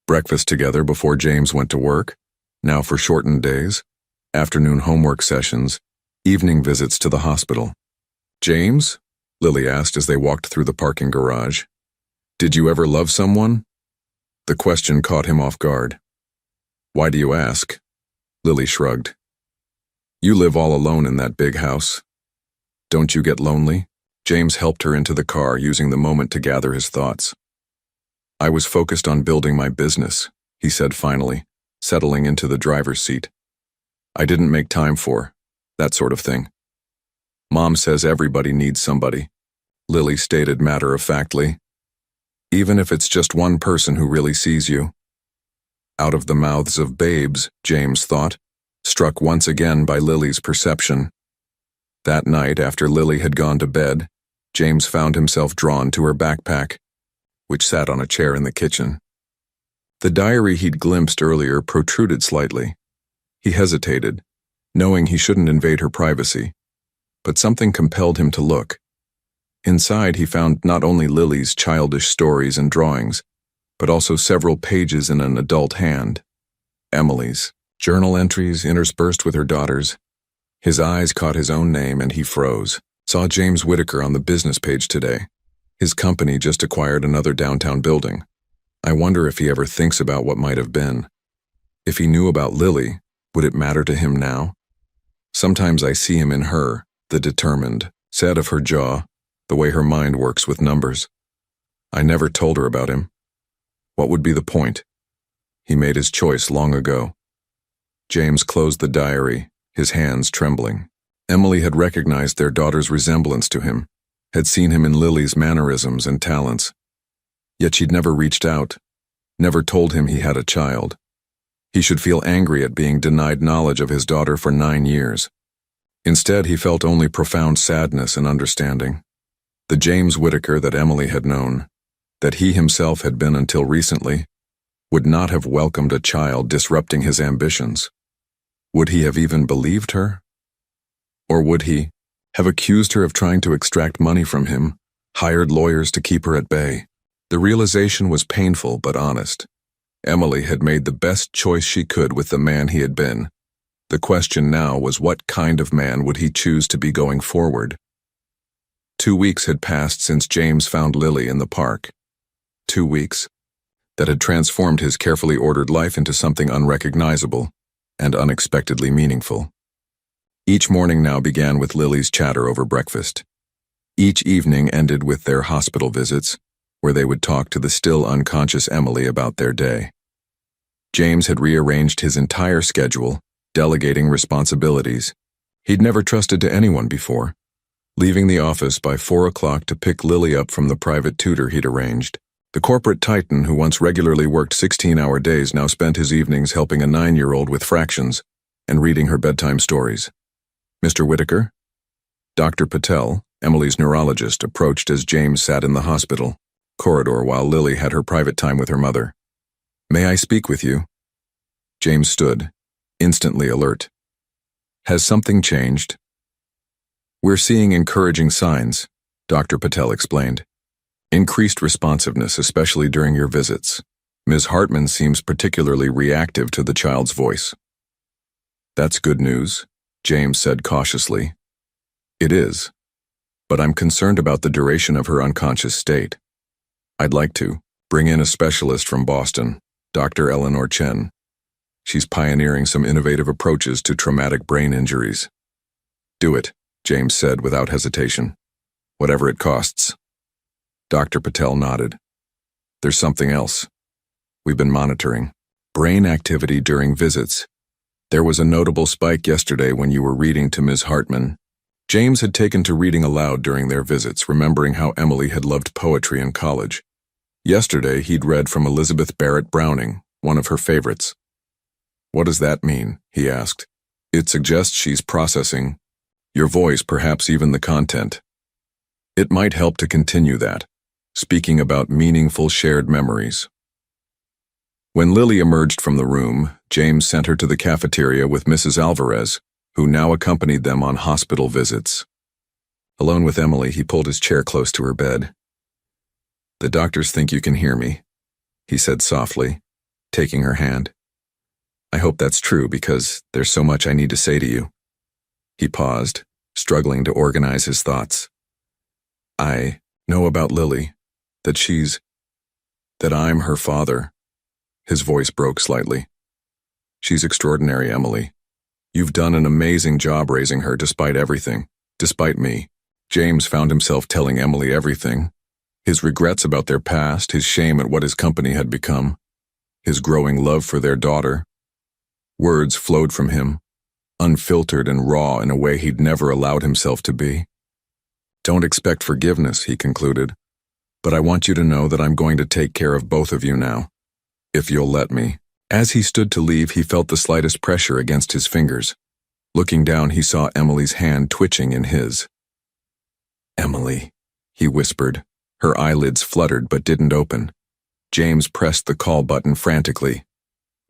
Breakfast together before James went to work, now for shortened days, afternoon homework sessions, evening visits to the hospital. "James?" Lily asked as they walked through the parking garage. "Did you ever love someone?" The question caught him off guard. "Why do you ask?" Lily shrugged. "You live all alone in that big house. Don't you get lonely?" James helped her into the car, using the moment to gather his thoughts. "I was focused on building my business," he said finally, settling into the driver's seat. "I didn't make time for that sort of thing." "Mom says everybody needs somebody," Lily stated matter-of-factly. "Even if it's just one person who really sees you." Out of the mouths of babes, James thought, struck once again by Lily's perception. That night, after Lily had gone to bed, James found himself drawn to her backpack, which sat on a chair in the kitchen. The diary he'd glimpsed earlier protruded slightly. He hesitated, knowing he shouldn't invade her privacy, but something compelled him to look. Inside, he found not only Lily's childish stories and drawings, but also several pages in an adult hand. Emily's journal entries interspersed with her daughter's. His eyes caught his own name and he froze. Saw James Whitaker on the business page today. His company just acquired another downtown building. I wonder if he ever thinks about what might have been. If he knew about Lily, would it matter to him now? Sometimes I see him in her, the determined, set of her jaw, the way her mind works with numbers. I never told her about him. What would be the point? He made his choice long ago. James closed the diary, his hands trembling. Emily had recognized their daughter's resemblance to him, had seen him in Lily's mannerisms and talents. Yet she'd never reached out, never told him he had a child. He should feel angry at being denied knowledge of his daughter for 9 years. Instead, he felt only profound sadness and understanding. The James Whitaker that Emily had known, that he himself had been until recently, would not have welcomed a child disrupting his ambitions. Would he have even believed her? Or would he have accused her of trying to extract money from him, hired lawyers to keep her at bay? The realization was painful but honest. Emily had made the best choice she could with the man he had been. The question now was, what kind of man would he choose to be going forward? 2 weeks had passed since James found Lily in the park. 2 weeks that had transformed his carefully ordered life into something unrecognizable and unexpectedly meaningful. Each morning now began with Lily's chatter over breakfast. Each evening ended with their hospital visits, where they would talk to the still unconscious Emily about their day. James had rearranged his entire schedule, delegating responsibilities. He'd never trusted to anyone before, leaving the office by 4 o'clock to pick Lily up from the private tutor he'd arranged. The corporate titan who once regularly worked 16-hour days now spent his evenings helping a 9-year-old with fractions and reading her bedtime stories. Mr. Whitaker? Dr. Patel, Emily's neurologist, approached as James sat in the hospital corridor while Lily had her private time with her mother. May I speak with you? James stood, instantly alert. Has something changed? We're seeing encouraging signs, Dr. Patel explained. Increased responsiveness, especially during your visits. Ms. Hartman seems particularly reactive to the child's voice. That's good news, James said cautiously. It is, but I'm concerned about the duration of her unconscious state. I'd like to bring in a specialist from Boston, Dr. Eleanor Chen. She's pioneering some innovative approaches to traumatic brain injuries. Do it, James said without hesitation. Whatever it costs. Dr. Patel nodded. There's something else. We've been monitoring brain activity during visits. There was a notable spike yesterday when you were reading to Ms. Hartman. James had taken to reading aloud during their visits, remembering how Emily had loved poetry in college. Yesterday, he'd read from Elizabeth Barrett Browning, one of her favorites. What does that mean? He asked. It suggests she's processing your voice, perhaps even the content. It might help to continue that, speaking about meaningful shared memories. When Lily emerged from the room, James sent her to the cafeteria with Mrs. Alvarez, who now accompanied them on hospital visits. Alone with Emily, he pulled his chair close to her bed. The doctors think you can hear me, he said softly, taking her hand. I hope that's true because there's so much I need to say to you. He paused, struggling to organize his thoughts. I know about Lily, that I'm her father. His voice broke slightly. She's extraordinary, Emily. You've done an amazing job raising her despite everything, despite me. James found himself telling Emily everything. His regrets about their past, his shame at what his company had become, his growing love for their daughter. Words flowed from him, unfiltered and raw in a way he'd never allowed himself to be. Don't expect forgiveness, he concluded, but I want you to know that I'm going to take care of both of you now, if you'll let me. As he stood to leave, he felt the slightest pressure against his fingers. Looking down, he saw Emily's hand twitching in his. Emily, he whispered. Her eyelids fluttered but didn't open. James pressed the call button frantically.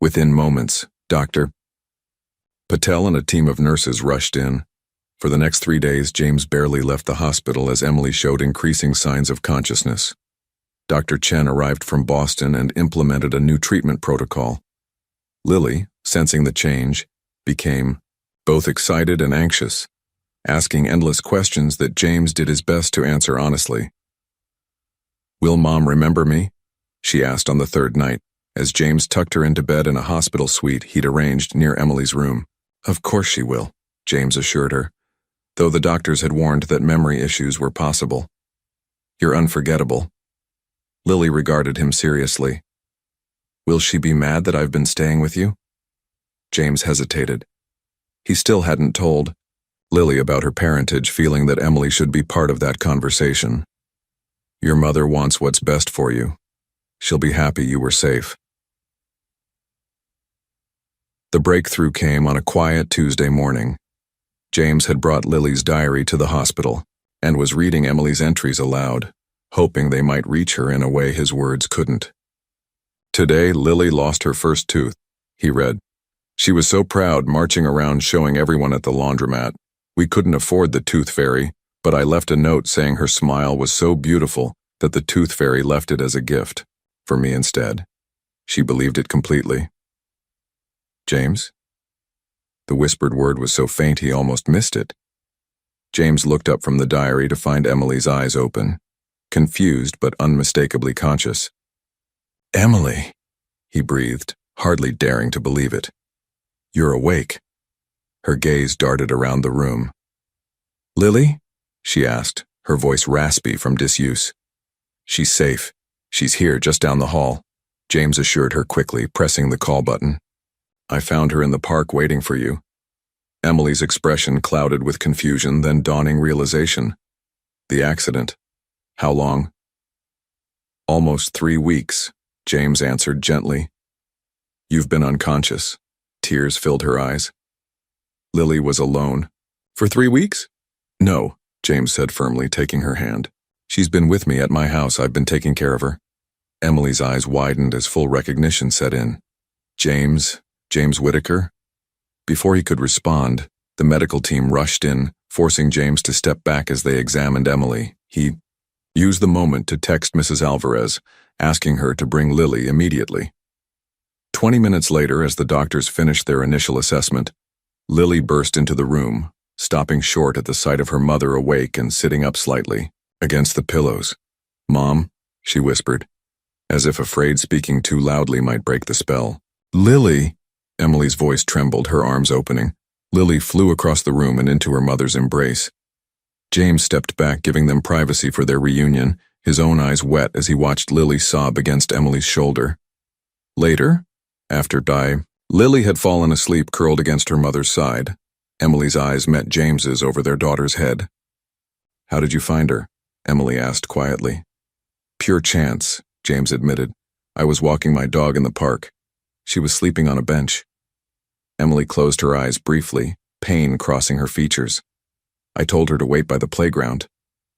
Within moments, Dr. Patel and a team of nurses rushed in. For the next 3 days, James barely left the hospital as Emily showed increasing signs of consciousness. Dr. Chen arrived from Boston and implemented a new treatment protocol. Lily, sensing the change, became both excited and anxious, asking endless questions that James did his best to answer honestly. Will Mom remember me? She asked on the 3rd night, as James tucked her into bed in a hospital suite he'd arranged near Emily's room. Of course she will, James assured her, though the doctors had warned that memory issues were possible. You're unforgettable. Lily regarded him seriously. Will she be mad that I've been staying with you? James hesitated. He still hadn't told Lily about her parentage, feeling that Emily should be part of that conversation. Your mother wants what's best for you. She'll be happy you were safe. The breakthrough came on a quiet Tuesday morning. James had brought Lily's diary to the hospital and was reading Emily's entries aloud, hoping they might reach her in a way his words couldn't. Today, Lily lost her first tooth, he read. She was so proud, marching around showing everyone at the laundromat. We couldn't afford the tooth fairy, but I left a note saying her smile was so beautiful that the tooth fairy left it as a gift, for me instead. She believed it completely. James? The whispered word was so faint he almost missed it. James looked up from the diary to find Emily's eyes open, confused but unmistakably conscious. Emily, he breathed, hardly daring to believe it. You're awake. Her gaze darted around the room. Lily? She asked, her voice raspy from disuse. She's safe. She's here, just down the hall, James assured her quickly, pressing the call button. I found her in the park waiting for you. Emily's expression clouded with confusion, then dawning realization. The accident. How long? Almost 3 weeks, James answered gently. You've been unconscious. Tears filled her eyes. Lily was alone. For 3 weeks? No, James said firmly, taking her hand. She's been with me at my house. I've been taking care of her. Emily's eyes widened as full recognition set in. James Whitaker? Before he could respond, the medical team rushed in, forcing James to step back as they examined Emily. He used the moment to text Mrs. Alvarez, asking her to bring Lily immediately. 20 minutes later, as the doctors finished their initial assessment, Lily burst into the room, stopping short at the sight of her mother awake and sitting up slightly, against the pillows. Mom, she whispered, as if afraid speaking too loudly might break the spell. Lily! Emily's voice trembled, her arms opening. Lily flew across the room and into her mother's embrace. James stepped back, giving them privacy for their reunion, his own eyes wet as he watched Lily sob against Emily's shoulder. Later, after Lily had fallen asleep curled against her mother's side. Emily's eyes met James's over their daughter's head. How did you find her? Emily asked quietly. Pure chance, James admitted. I was walking my dog in the park. She was sleeping on a bench. Emily closed her eyes briefly, pain crossing her features. I told her to wait by the playground.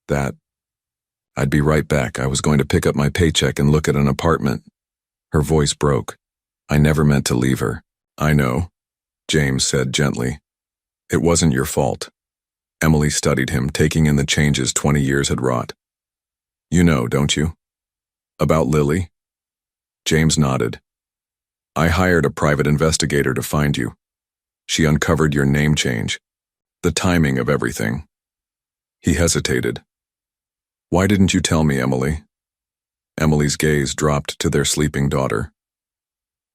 I'd be right back. I was going to pick up my paycheck and look at an apartment. Her voice broke. I never meant to leave her. I know, James said gently. It wasn't your fault. Emily studied him, taking in the changes 20 years had wrought. You know, don't you? About Lily? James nodded. I hired a private investigator to find you. She uncovered your name change, the timing of everything. He hesitated. Why didn't you tell me, Emily? Emily's gaze dropped to their sleeping daughter.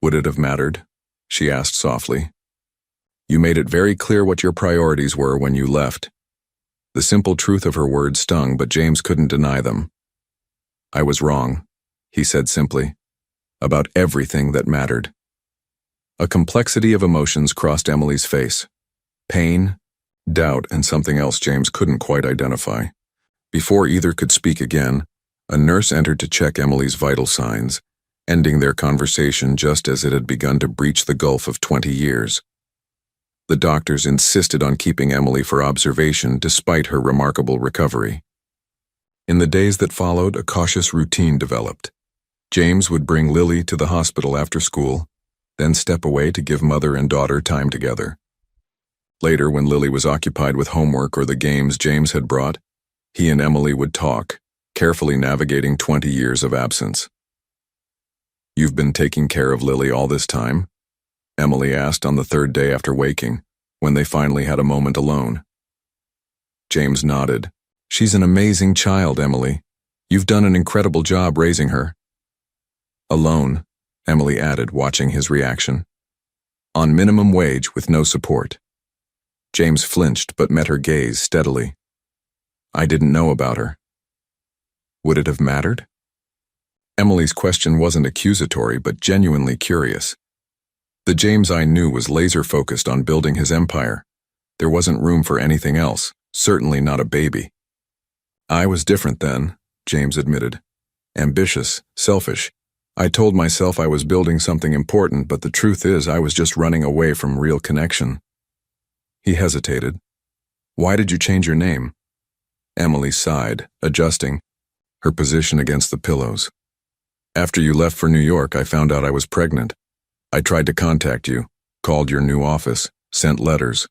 Would it have mattered? She asked softly. You made it very clear what your priorities were when you left. The simple truth of her words stung, but James couldn't deny them. I was wrong, he said simply, about everything that mattered. A complexity of emotions crossed Emily's face. Pain, doubt, and something else James couldn't quite identify. Before either could speak again, a nurse entered to check Emily's vital signs, ending their conversation just as it had begun to breach the gulf of 20 years. The doctors insisted on keeping Emily for observation despite her remarkable recovery. In the days that followed, a cautious routine developed. James would bring Lily to the hospital after school, then step away to give mother and daughter time together. Later, when Lily was occupied with homework or the games James had brought, he and Emily would talk, carefully navigating 20 years of absence. You've been taking care of Lily all this time? Emily asked on the third day after waking, when they finally had a moment alone. James nodded. She's an amazing child, Emily. You've done an incredible job raising her. Alone, Emily added, watching his reaction. On minimum wage with no support. James flinched but met her gaze steadily. I didn't know about her. Would it have mattered? Emily's question wasn't accusatory but genuinely curious. The James I knew was laser-focused on building his empire. There wasn't room for anything else, certainly not a baby. I was different then, James admitted. Ambitious, selfish. I told myself I was building something important, but the truth is I was just running away from real connection. He hesitated. Why did you change your name? Emily sighed, adjusting her position against the pillows. After you left for New York, I found out I was pregnant. I tried to contact you, called your new office, sent letters.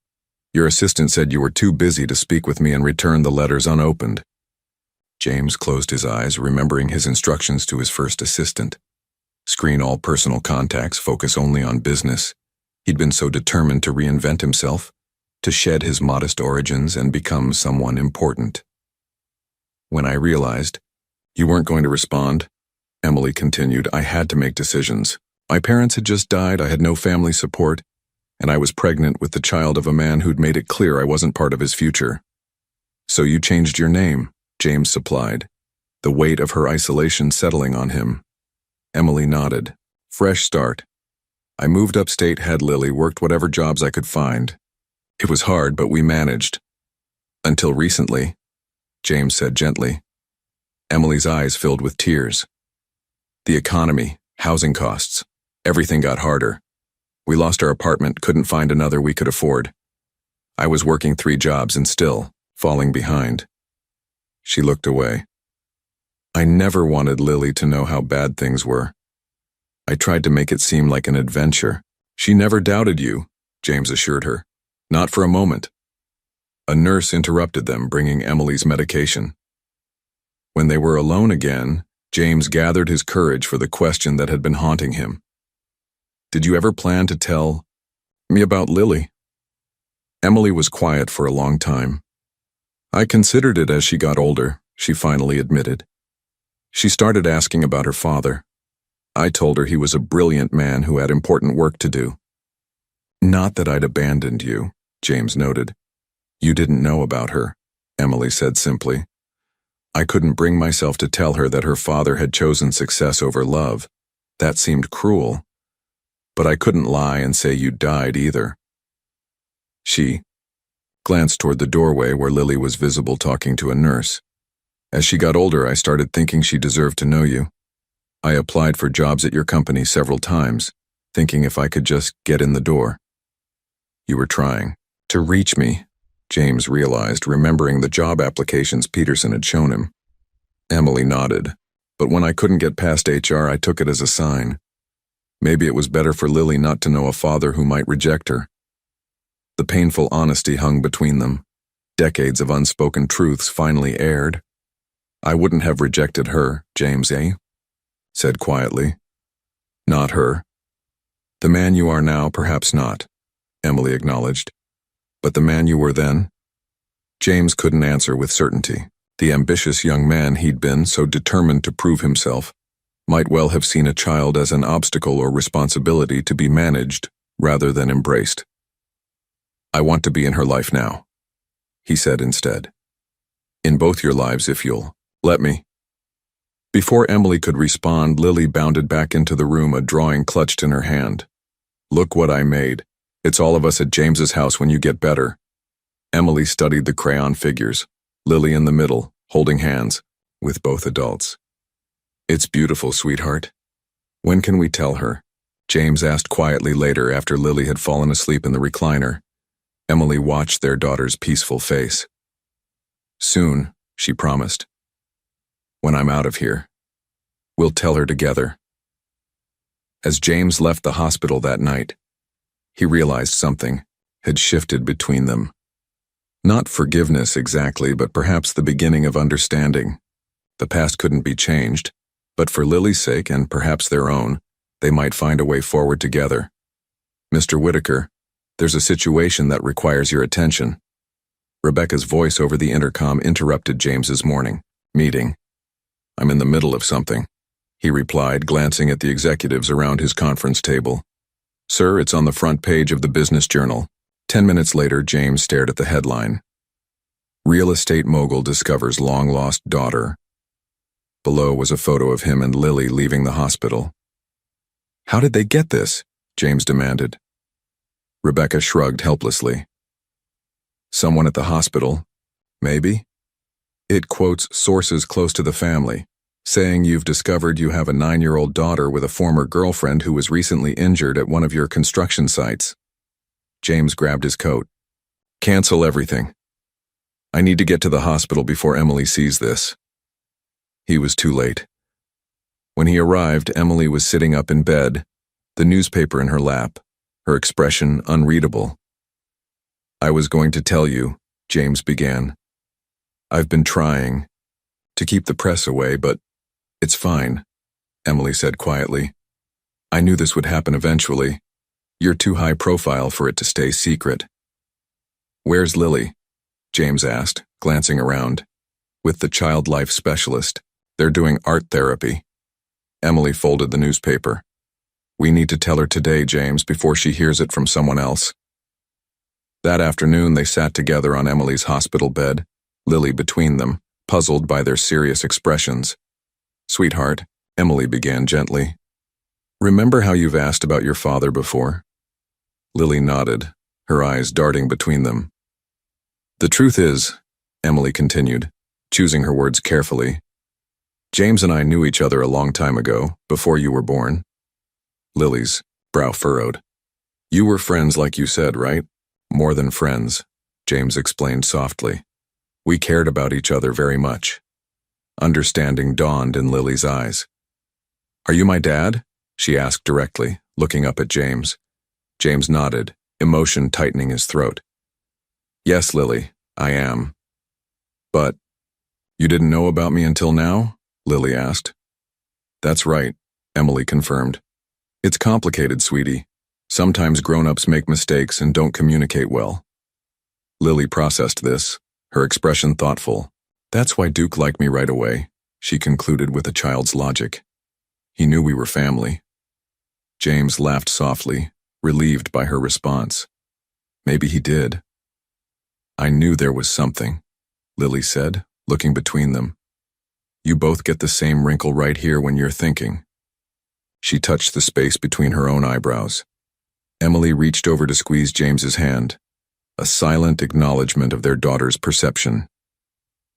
Your assistant said you were too busy to speak with me and returned the letters unopened. James closed his eyes, remembering his instructions to his first assistant. Screen all personal contacts, focus only on business. He'd been so determined to reinvent himself, to shed his modest origins and become someone important. When I realized you weren't going to respond, Emily continued, I had to make decisions. My parents had just died, I had no family support, and I was pregnant with the child of a man who'd made it clear I wasn't part of his future. So you changed your name, James supplied, the weight of her isolation settling on him. Emily nodded. Fresh start. I moved upstate, had Lily, worked whatever jobs I could find. It was hard, but we managed. Until recently, James said gently. Emily's eyes filled with tears. The economy, housing costs, everything got harder. We lost our apartment, couldn't find another we could afford. I was working 3 jobs and still falling behind. She looked away. I never wanted Lily to know how bad things were. I tried to make it seem like an adventure. She never doubted you, James assured her. Not for a moment. A nurse interrupted them, bringing Emily's medication. When they were alone again, James gathered his courage for the question that had been haunting him. Did you ever plan to tell me about Lily? Emily was quiet for a long time. I considered it as she got older, she finally admitted. She started asking about her father. I told her he was a brilliant man who had important work to do. Not that I'd abandoned you, James noted. You didn't know about her, Emily said simply. I couldn't bring myself to tell her that her father had chosen success over love. That seemed cruel. But I couldn't lie and say you died either. She glanced toward the doorway where Lily was visible talking to a nurse. As she got older, I started thinking she deserved to know you. I applied for jobs at your company several times, thinking if I could just get in the door. You were trying to reach me, James realized, remembering the job applications Peterson had shown him. Emily nodded, but when I couldn't get past HR, I took it as a sign. Maybe it was better for Lily not to know a father who might reject her. The painful honesty hung between them. Decades of unspoken truths finally aired. I wouldn't have rejected her, James, said quietly. Not her. The man you are now, perhaps not, Emily acknowledged. But the man you were then? James couldn't answer with certainty. The ambitious young man he'd been, so determined to prove himself, might well have seen a child as an obstacle or responsibility to be managed rather than embraced. I want to be in her life now, he said instead. In both your lives, if you'll let me. Before Emily could respond, Lily bounded back into the room, a drawing clutched in her hand. Look what I made. It's all of us at James's house when you get better. Emily studied the crayon figures, Lily in the middle, holding hands, with both adults. It's beautiful, sweetheart. When can we tell her? James asked quietly later after Lily had fallen asleep in the recliner. Emily watched their daughter's peaceful face. Soon, she promised. When I'm out of here. We'll tell her together. As James left the hospital that night, he realized something had shifted between them. Not forgiveness exactly, but perhaps the beginning of understanding. The past couldn't be changed, but for Lily's sake and perhaps their own, they might find a way forward together. Mr. Whitaker, there's a situation that requires your attention. Rebecca's voice over the intercom interrupted James's morning meeting. I'm in the middle of something, he replied, glancing at the executives around his conference table. Sir, it's on the front page of the Business Journal. 10 minutes later, James stared at the headline. Real estate mogul discovers long-lost daughter. Below was a photo of him and Lily leaving the hospital. How did they get this? James demanded. Rebecca shrugged helplessly. Someone at the hospital, maybe? It quotes sources close to the family, saying you've discovered you have a 9-year-old daughter with a former girlfriend who was recently injured at one of your construction sites. James grabbed his coat. Cancel everything. I need to get to the hospital before Emily sees this. He was too late. When he arrived, Emily was sitting up in bed, the newspaper in her lap, her expression unreadable. I was going to tell you, James began. I've been trying to keep the press away, but it's fine, Emily said quietly. I knew this would happen eventually. You're too high profile for it to stay secret. Where's Lily? James asked, glancing around. With the child life specialist. They're doing art therapy. Emily folded the newspaper. We need to tell her today, James, before she hears it from someone else. That afternoon, they sat together on Emily's hospital bed, Lily between them, puzzled by their serious expressions. Sweetheart, Emily began gently. Remember how you've asked about your father before? Lily nodded, her eyes darting between them. The truth is, Emily continued, choosing her words carefully, James and I knew each other a long time ago, before you were born. Lily's brow furrowed. You were friends like you said, right? More than friends, James explained softly. We cared about each other very much. Understanding dawned in Lily's eyes. Are you my dad? She asked directly, looking up at James. James nodded, emotion tightening his throat. Yes, Lily, I am. But you didn't know about me until now? Lily asked. That's right, Emily confirmed. It's complicated, sweetie. Sometimes grown-ups make mistakes and don't communicate well. Lily processed this, her expression thoughtful. That's why Duke liked me right away, she concluded with a child's logic. He knew we were family. James laughed softly, relieved by her response. Maybe he did. I knew there was something, Lily said, looking between them. You both get the same wrinkle right here when you're thinking. She touched the space between her own eyebrows. Emily reached over to squeeze James's hand, a silent acknowledgement of their daughter's perception.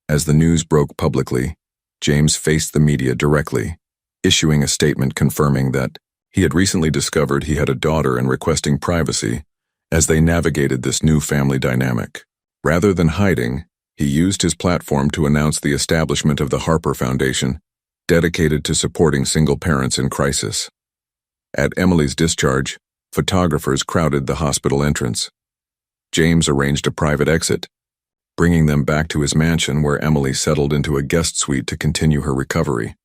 As the news broke publicly, James faced the media directly, issuing a statement confirming that he had recently discovered he had a daughter and requesting privacy as they navigated this new family dynamic. Rather than hiding, he used his platform to announce the establishment of the Harper Foundation, dedicated to supporting single parents in crisis. At Emily's discharge, photographers crowded the hospital entrance. James arranged a private exit, bringing them back to his mansion where Emily settled into a guest suite to continue her recovery.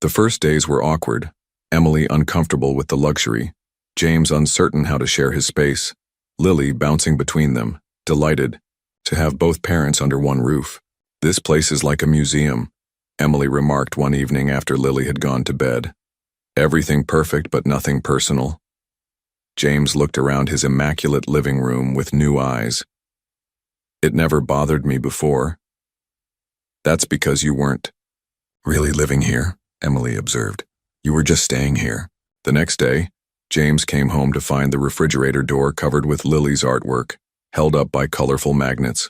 The first days were awkward, Emily uncomfortable with the luxury, James uncertain how to share his space, Lily bouncing between them, delighted to have both parents under one roof. This place is like a museum, Emily remarked one evening after Lily had gone to bed. Everything perfect but nothing personal. James looked around his immaculate living room with new eyes. It never bothered me before. That's because you weren't really living here, Emily observed. You were just staying here. The next day, James came home to find the refrigerator door covered with Lily's artwork, held up by colorful magnets.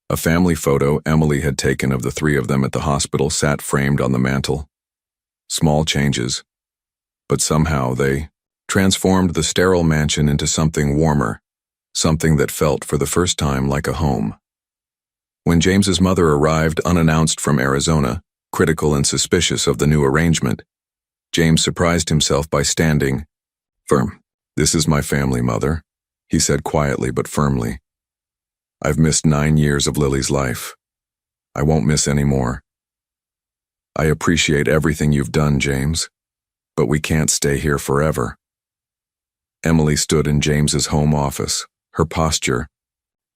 A family photo Emily had taken of the three of them at the hospital sat framed on the mantel. Small changes, but somehow they transformed the sterile mansion into something warmer, something that felt for the first time like a home. When James's mother arrived unannounced from Arizona, critical and suspicious of the new arrangement, James surprised himself by standing firm. This is my family, Mother, he said quietly but firmly. I've missed 9 years of Lily's life. I won't miss any more. I appreciate everything you've done, James, but we can't stay here forever. Emily stood in James's home office, her posture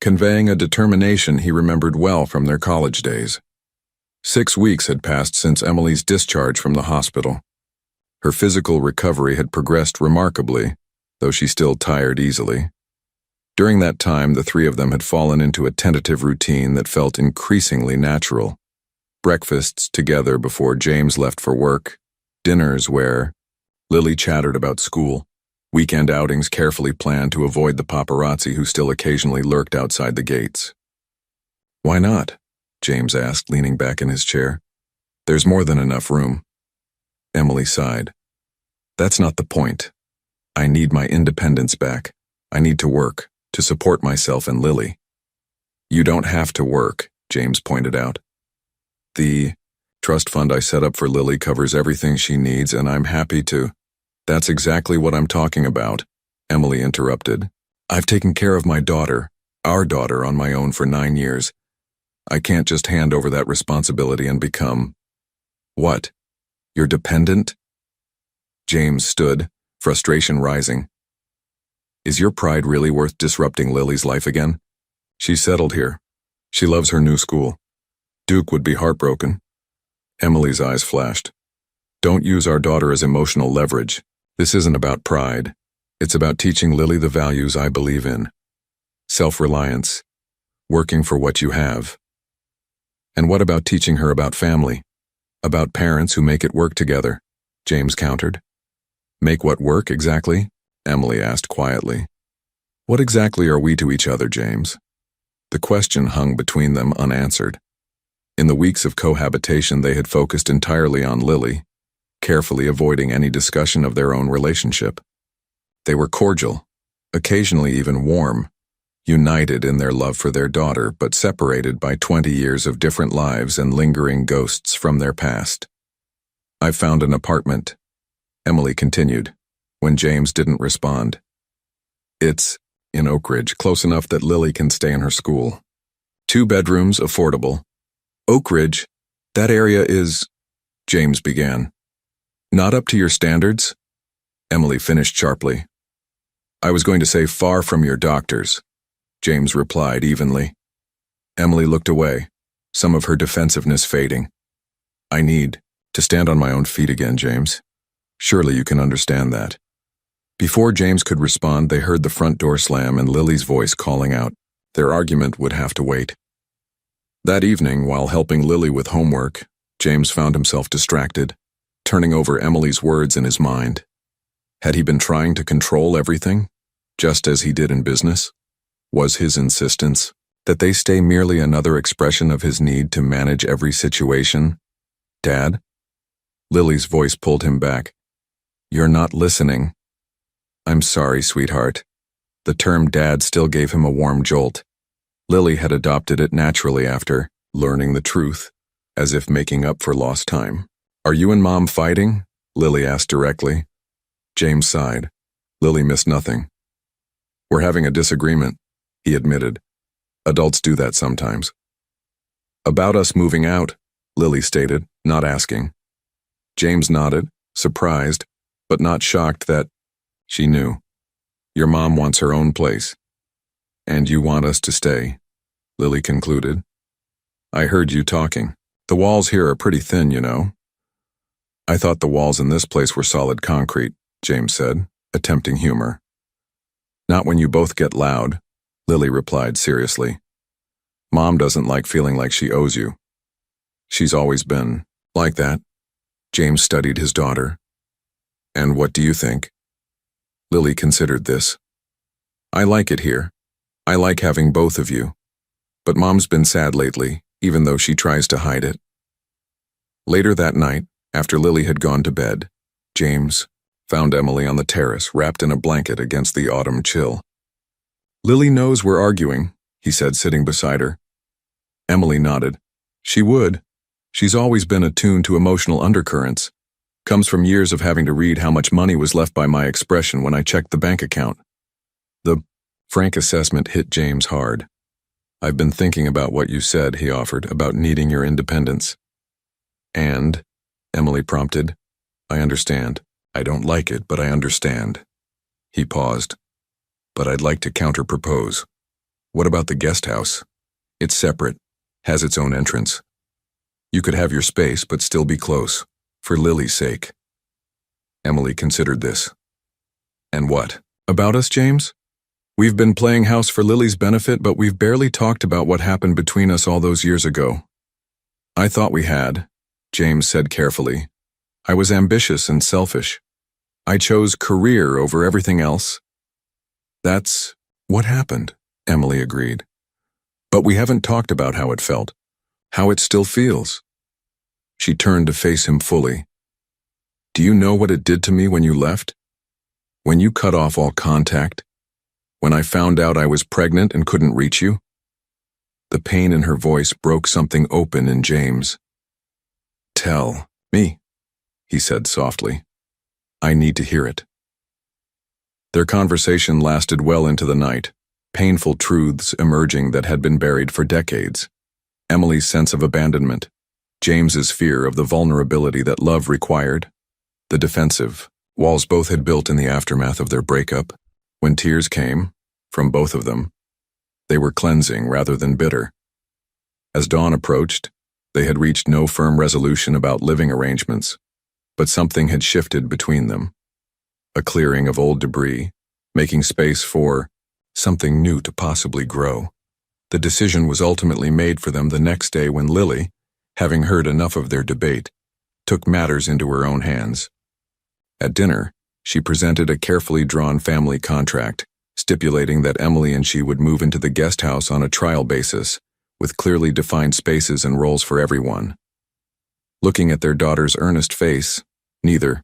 conveying a determination he remembered well from their college days. 6 weeks had passed since Emily's discharge from the hospital. Her physical recovery had progressed remarkably, though she still tired easily. During that time, the three of them had fallen into a tentative routine that felt increasingly natural. Breakfasts together before James left for work, dinners where Lily chattered about school, Weekend outings carefully planned to avoid the paparazzi who still occasionally lurked outside the gates. "Why not?" James asked, leaning back in his chair. "There's more than enough room." Emily sighed. "That's not the point. I need my independence back. I need to work, to support myself and Lily." "You don't have to work," James pointed out. "The trust fund I set up for Lily covers everything she needs, and I'm happy to—" "That's exactly what I'm talking about," Emily interrupted. "I've taken care of my daughter, our daughter, on my own for 9 years. I can't just hand over that responsibility and become—" "What? Your dependent?" James stood, frustration rising. "Is your pride really worth disrupting Lily's life again? She's settled here. She loves her new school. Duke would be heartbroken." Emily's eyes flashed. "Don't use our daughter as emotional leverage. This isn't about pride. It's about teaching Lily the values I believe in. Self-reliance. Working for what you have." "And what about teaching her about family? About parents who make it work together?" James countered. "Make what work, exactly?" Emily asked quietly. "What exactly are we to each other, James?" The question hung between them unanswered. In the weeks of cohabitation, they had focused entirely on Lily, carefully avoiding any discussion of their own relationship. They were cordial, occasionally even warm, united in their love for their daughter, but separated by 20 years of different lives and lingering ghosts from their past. "I've found an apartment," Emily continued, when James didn't respond. "It's in Oak Ridge, close enough that Lily can stay in her school. 2 bedrooms, affordable." "Oak Ridge? That area is—" James began. "Not up to your standards?" Emily finished sharply. "I was going to say far from your doctor's," James replied evenly. Emily looked away, some of her defensiveness fading. "I need to stand on my own feet again, James. Surely you can understand that." Before James could respond, they heard the front door slam and Lily's voice calling out. Their argument would have to wait. That evening, while helping Lily with homework, James found himself distracted, turning over Emily's words in his mind. Had he been trying to control everything, just as he did in business? Was his insistence that they stay merely another expression of his need to manage every situation? "Dad?" Lily's voice pulled him back. "You're not listening." "I'm sorry, sweetheart." The term dad still gave him a warm jolt. Lily had adopted it naturally after learning the truth, as if making up for lost time. "Are you and Mom fighting?" Lily asked directly. James sighed. Lily missed nothing. "We're having a disagreement," he admitted. "Adults do that sometimes." "About us moving out," Lily stated, not asking. James nodded, surprised, but not shocked that she knew. "Your mom wants her own place. And you want us to stay," Lily concluded. "I heard you talking. The walls here are pretty thin, you know." "I thought the walls in this place were solid concrete," James said, attempting humor. "Not when you both get loud," Lily replied seriously. "Mom doesn't like feeling like she owes you. She's always been like that." James studied his daughter. "And what do you think?" Lily considered this. "I like it here. I like having both of you. But Mom's been sad lately, even though she tries to hide it." Later that night, after Lily had gone to bed, James found Emily on the terrace, wrapped in a blanket against the autumn chill. "Lily knows we're arguing," he said, sitting beside her. Emily nodded. "She would. She's always been attuned to emotional undercurrents. Comes from years of having to read how much money was left by my expression when I checked the bank account." The frank assessment hit James hard. "I've been thinking about what you said," he offered, "about needing your independence." "And," Emily prompted, "I understand. I don't like it, but I understand." He paused. "But I'd like to counter-propose. What about the guest house? It's separate, has its own entrance. You could have your space, but still be close, for Lily's sake." Emily considered this. "And what about us, James? We've been playing house for Lily's benefit, but we've barely talked about what happened between us all those years ago." "I thought we had," James said carefully. "I was ambitious and selfish. I chose career over everything else. That's what happened, Emily agreed. But we haven't talked about how it felt, how it still feels. She turned to face him fully. Do you know what it did to me when you left? When you cut off all contact? When I found out I was pregnant and couldn't reach you? The pain in her voice broke something open in James. Tell me, he said softly. I need to hear it. Their conversation lasted well into the night, painful truths emerging that had been buried for decades. Emily's sense of abandonment, James's fear of the vulnerability that love required, the defensive walls both had built in the aftermath of their breakup. When tears came, from both of them, they were cleansing rather than bitter. As dawn approached, they had reached no firm resolution about living arrangements, but something had shifted between them. A clearing of old debris, making space for something new to possibly grow. The decision was ultimately made for them the next day when Lily, having heard enough of their debate, took matters into her own hands. At dinner, she presented a carefully drawn family contract, stipulating that Emily and she would move into the guest house on a trial basis, with clearly defined spaces and roles for everyone. Looking at their daughter's earnest face, neither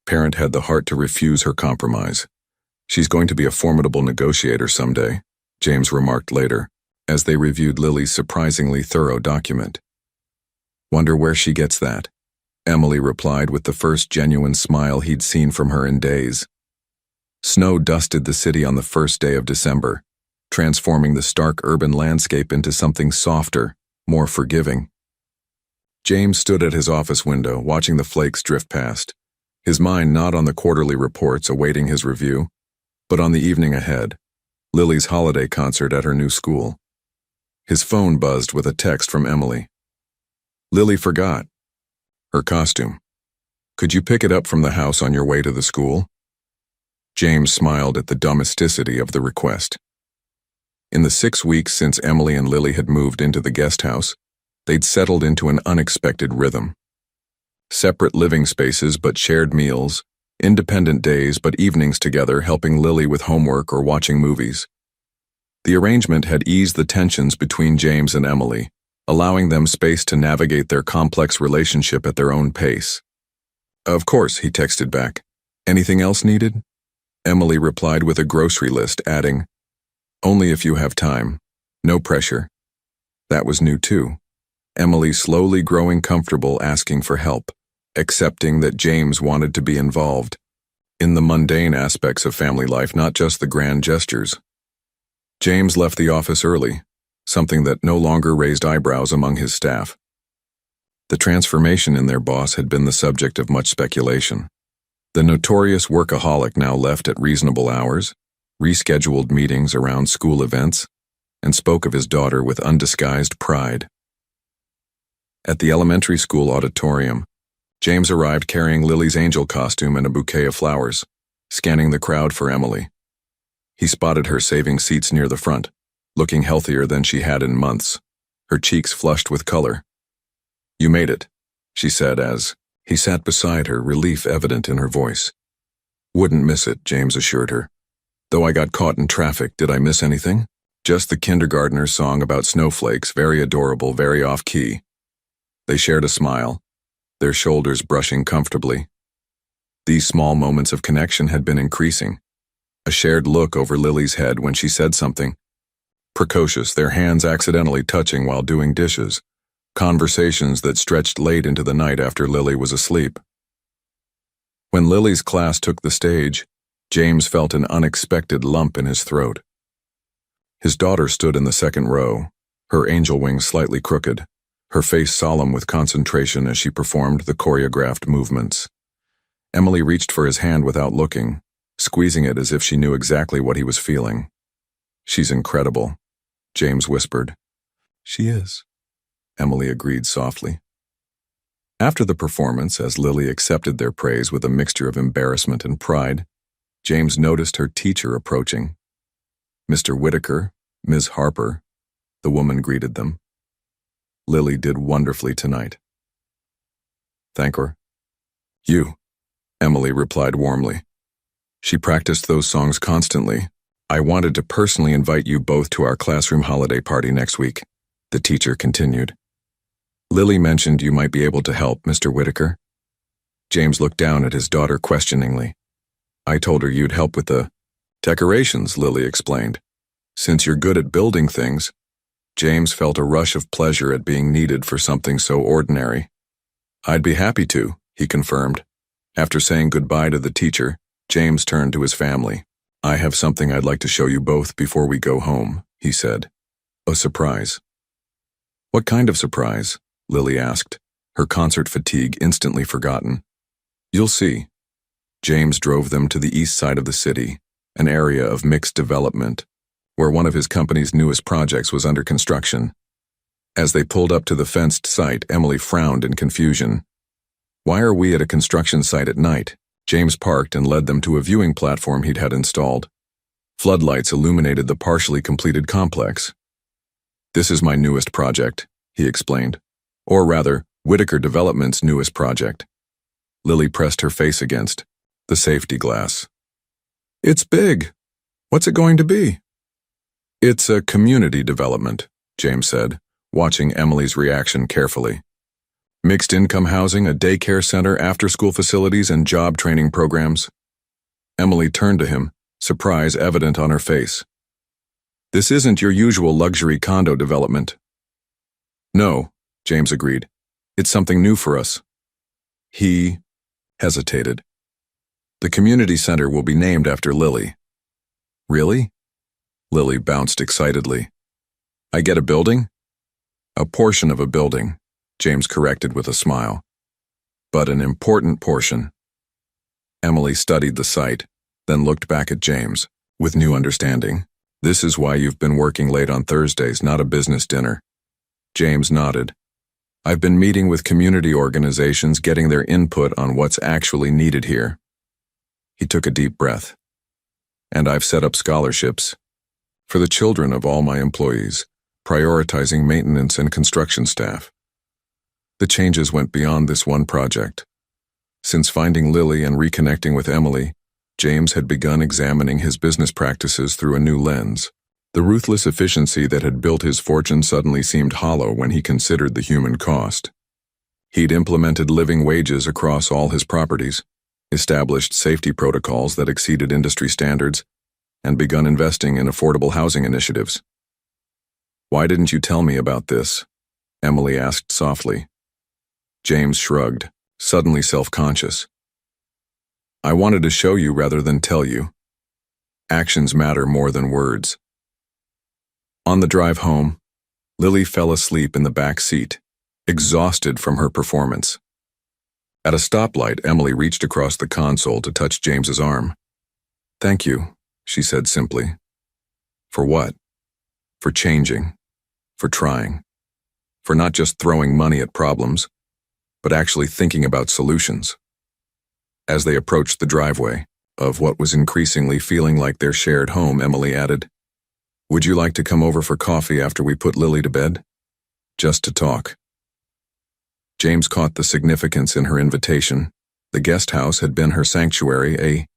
parent had the heart to refuse her compromise. She's going to be a formidable negotiator someday, James remarked later, as they reviewed Lily's surprisingly thorough document. Wonder where she gets that, Emily replied with the first genuine smile he'd seen from her in days. Snow dusted the city on the first day of December, transforming the stark urban landscape into something softer, more forgiving. James stood at his office window, watching the flakes drift past, his mind not on the quarterly reports awaiting his review, but on the evening ahead, Lily's holiday concert at her new school. His phone buzzed with a text from Emily. Lily forgot her costume. Could you pick it up from the house on your way to the school? James smiled at the domesticity of the request. In the 6 weeks since Emily and Lily had moved into the guest house, they'd settled into an unexpected rhythm. Separate living spaces but shared meals, independent days but evenings together helping Lily with homework or watching movies. The arrangement had eased the tensions between James and Emily, allowing them space to navigate their complex relationship at their own pace. Of course, he texted back. Anything else needed? Emily replied with a grocery list, adding, only if you have time. No pressure. That was new too. Emily slowly growing comfortable asking for help, accepting that James wanted to be involved in the mundane aspects of family life, not just the grand gestures. James left the office early, something that no longer raised eyebrows among his staff. The transformation in their boss had been the subject of much speculation. The notorious workaholic now left at reasonable hours, rescheduled meetings around school events, and spoke of his daughter with undisguised pride. At the elementary school auditorium, James arrived carrying Lily's angel costume and a bouquet of flowers, scanning the crowd for Emily. He spotted her saving seats near the front, looking healthier than she had in months, her cheeks flushed with color. You made it, she said as he sat beside her, relief evident in her voice. Wouldn't miss it, James assured her. Though I got caught in traffic, did I miss anything? Just the kindergartner's song about snowflakes, very adorable, very off-key. They shared a smile, their shoulders brushing comfortably. These small moments of connection had been increasing. A shared look over Lily's head when she said something precocious, their hands accidentally touching while doing dishes. Conversations that stretched late into the night after Lily was asleep. When Lily's class took the stage, James felt an unexpected lump in his throat. His daughter stood in the second row, her angel wings slightly crooked, her face solemn with concentration as she performed the choreographed movements. Emily reached for his hand without looking, squeezing it as if she knew exactly what he was feeling. She's incredible, James whispered. She is, Emily agreed softly. After the performance, as Lily accepted their praise with a mixture of embarrassment and pride, James noticed her teacher approaching. Mr. Whitaker, Ms. Harper, the woman greeted them. Lily did wonderfully tonight. Thank her. You, Emily replied warmly. She practiced those songs constantly. I wanted to personally invite you both to our classroom holiday party next week, the teacher continued. Lily mentioned you might be able to help, Mr. Whitaker. James looked down at his daughter questioningly. I told her you'd help with the decorations, Lily explained. Since you're good at building things, James felt a rush of pleasure at being needed for something so ordinary. I'd be happy to, he confirmed. After saying goodbye to the teacher, James turned to his family. I have something I'd like to show you both before we go home, he said. A surprise. What kind of surprise? Lily asked, her concert fatigue instantly forgotten. You'll see. James drove them to the east side of the city, an area of mixed development, where one of his company's newest projects was under construction. As they pulled up to the fenced site, Emily frowned in confusion. Why are we at a construction site at night? James parked and led them to a viewing platform he'd had installed. Floodlights illuminated the partially completed complex. This is my newest project, he explained. Or rather, Whitaker Development's newest project. Lily pressed her face against the safety glass. It's big. What's it going to be? It's a community development, James said, watching Emily's reaction carefully. Mixed income housing, a daycare center, after-school facilities, and job training programs. Emily turned to him, surprise evident on her face. This isn't your usual luxury condo development. No, James agreed. It's something new for us. He hesitated. The community center will be named after Lily. Really? Lily bounced excitedly. I get a building? A portion of a building, James corrected with a smile. But an important portion. Emily studied the site, then looked back at James, with new understanding. This is why you've been working late on Thursdays, not a business dinner. James nodded. I've been meeting with community organizations, getting their input on what's actually needed here. He took a deep breath. And I've set up scholarships for the children of all my employees, prioritizing maintenance and construction staff. The changes went beyond this one project. Since finding Lily and reconnecting with Emily, James had begun examining his business practices through a new lens. The ruthless efficiency that had built his fortune suddenly seemed hollow when he considered the human cost. He'd implemented living wages across all his properties, established safety protocols that exceeded industry standards, and begun investing in affordable housing initiatives. Why didn't you tell me about this? Emily asked softly. James shrugged, suddenly self-conscious. I wanted to show you rather than tell you. Actions matter more than words. On the drive home, Lily fell asleep in the back seat, exhausted from her performance. At a stoplight, Emily reached across the console to touch James's arm. Thank you, she said simply. For what? For changing. For trying. For not just throwing money at problems, but actually thinking about solutions. As they approached the driveway of what was increasingly feeling like their shared home, Emily added, Would you like to come over for coffee after we put Lily to bed? Just to talk. James caught the significance in her invitation. The guest house had been her sanctuary, a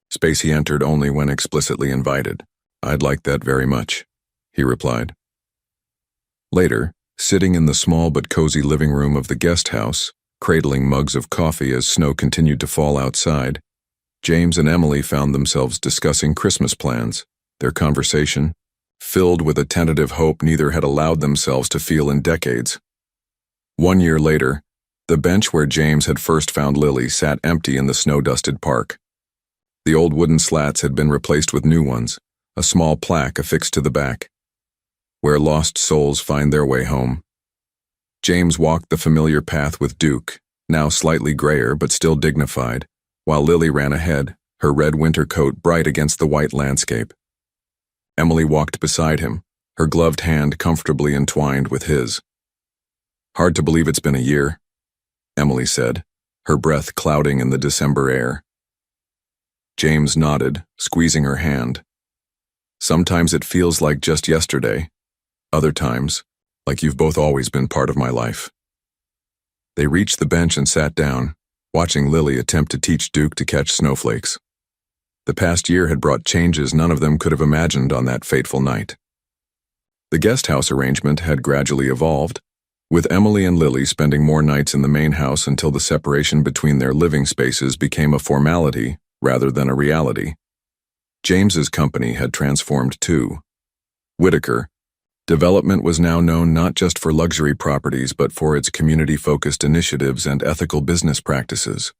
space he entered only when explicitly invited. I'd like that very much, he replied. Later, sitting in the small but cozy living room of the guest house, cradling mugs of coffee as snow continued to fall outside, James and Emily found themselves discussing Christmas plans, their conversation filled with a tentative hope neither had allowed themselves to feel in decades. 1 year later, the bench where James had first found Lily sat empty in the snow-dusted park. The old wooden slats had been replaced with new ones, a small plaque affixed to the back. Where lost souls find their way home. James walked the familiar path with Duke, now slightly grayer but still dignified, while Lily ran ahead, her red winter coat bright against the white landscape. Emily walked beside him, her gloved hand comfortably entwined with his. Hard to believe it's been a year, Emily said, her breath clouding in the December air. James nodded, squeezing her hand. Sometimes it feels like just yesterday. Other times, like you've both always been part of my life. They reached the bench and sat down, watching Lily attempt to teach Duke to catch snowflakes. The past year had brought changes none of them could have imagined on that fateful night. The guest house arrangement had gradually evolved, with Emily and Lily spending more nights in the main house until the separation between their living spaces became a formality rather than a reality. James's company had transformed too. Whitaker Development was now known not just for luxury properties but for its community-focused initiatives and ethical business practices.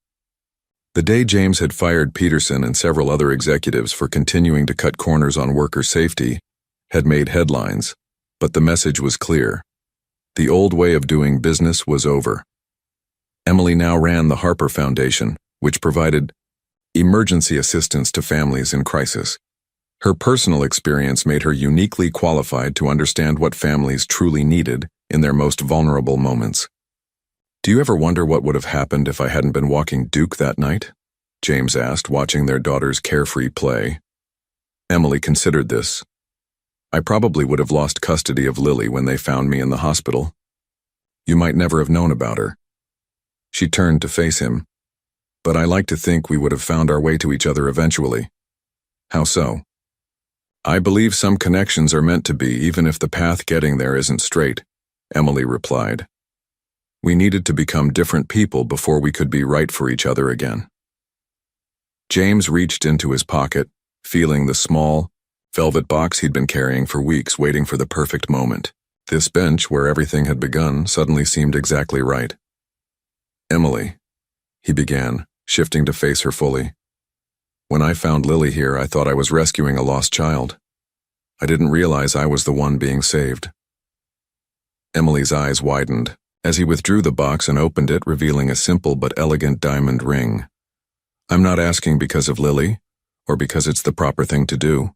The day James had fired Peterson and several other executives for continuing to cut corners on worker safety had made headlines, but the message was clear. The old way of doing business was over. Emily now ran the Harper Foundation, which provided emergency assistance to families in crisis. Her personal experience made her uniquely qualified to understand what families truly needed in their most vulnerable moments. "Do you ever wonder what would have happened if I hadn't been walking Duke that night?" James asked, watching their daughter's carefree play. Emily considered this. "I probably would have lost custody of Lily when they found me in the hospital. You might never have known about her." She turned to face him. "But I like to think we would have found our way to each other eventually." "How so?" "I believe some connections are meant to be, even if the path getting there isn't straight," Emily replied. "We needed to become different people before we could be right for each other again." James reached into his pocket, feeling the small, velvet box he'd been carrying for weeks, waiting for the perfect moment. This bench, where everything had begun, suddenly seemed exactly right. "Emily," he began, shifting to face her fully. "When I found Lily here, I thought I was rescuing a lost child. I didn't realize I was the one being saved." Emily's eyes widened as he withdrew the box and opened it, revealing a simple but elegant diamond ring. "I'm not asking because of Lily, or because it's the proper thing to do,"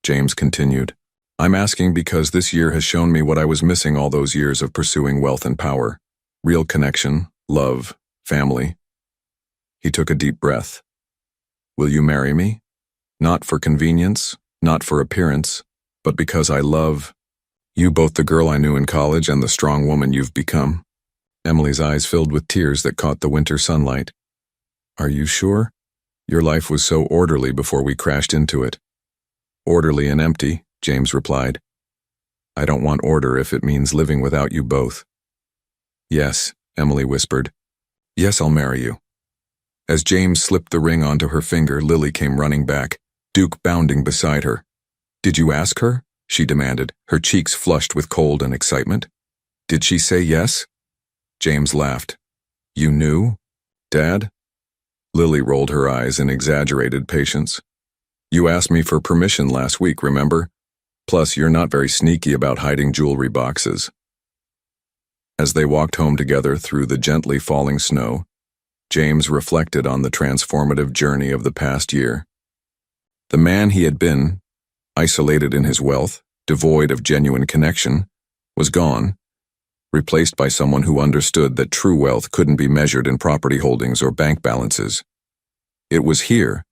James continued. "I'm asking because this year has shown me what I was missing all those years of pursuing wealth and power. Real connection, love, family." He took a deep breath. "Will you marry me? Not for convenience, not for appearance, but because I love you, both the girl I knew in college and the strong woman you've become." Emily's eyes filled with tears that caught the winter sunlight. "Are you sure? Your life was so orderly before we crashed into it." "Orderly and empty," James replied. "I don't want order if it means living without you both." "Yes," Emily whispered. "Yes, I'll marry you." As James slipped the ring onto her finger, Lily came running back, Duke bounding beside her. "Did you ask her?" she demanded, her cheeks flushed with cold and excitement. "Did she say yes?" James laughed. "You knew, Dad?" Lily rolled her eyes in exaggerated patience. "You asked me for permission last week, remember? Plus, you're not very sneaky about hiding jewelry boxes." As they walked home together through the gently falling snow, James reflected on the transformative journey of the past year. The man he had been, isolated in his wealth, devoid of genuine connection, was gone, replaced by someone who understood that true wealth couldn't be measured in property holdings or bank balances. It was here,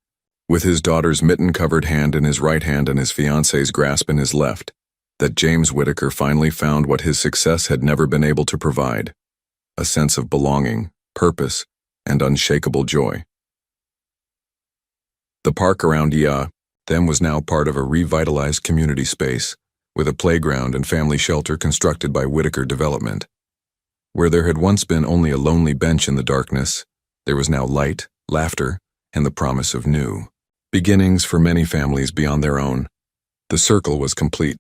with his daughter's mitten-covered hand in his right hand and his fiancée's grasp in his left, that James Whitaker finally found what his success had never been able to provide: a sense of belonging, purpose, and unshakable joy. The park around them was now part of a revitalized community space, with a playground and family shelter constructed by Whitaker Development. Where there had once been only a lonely bench in the darkness, there was now light, laughter, and the promise of new beginnings for many families beyond their own. The circle was complete.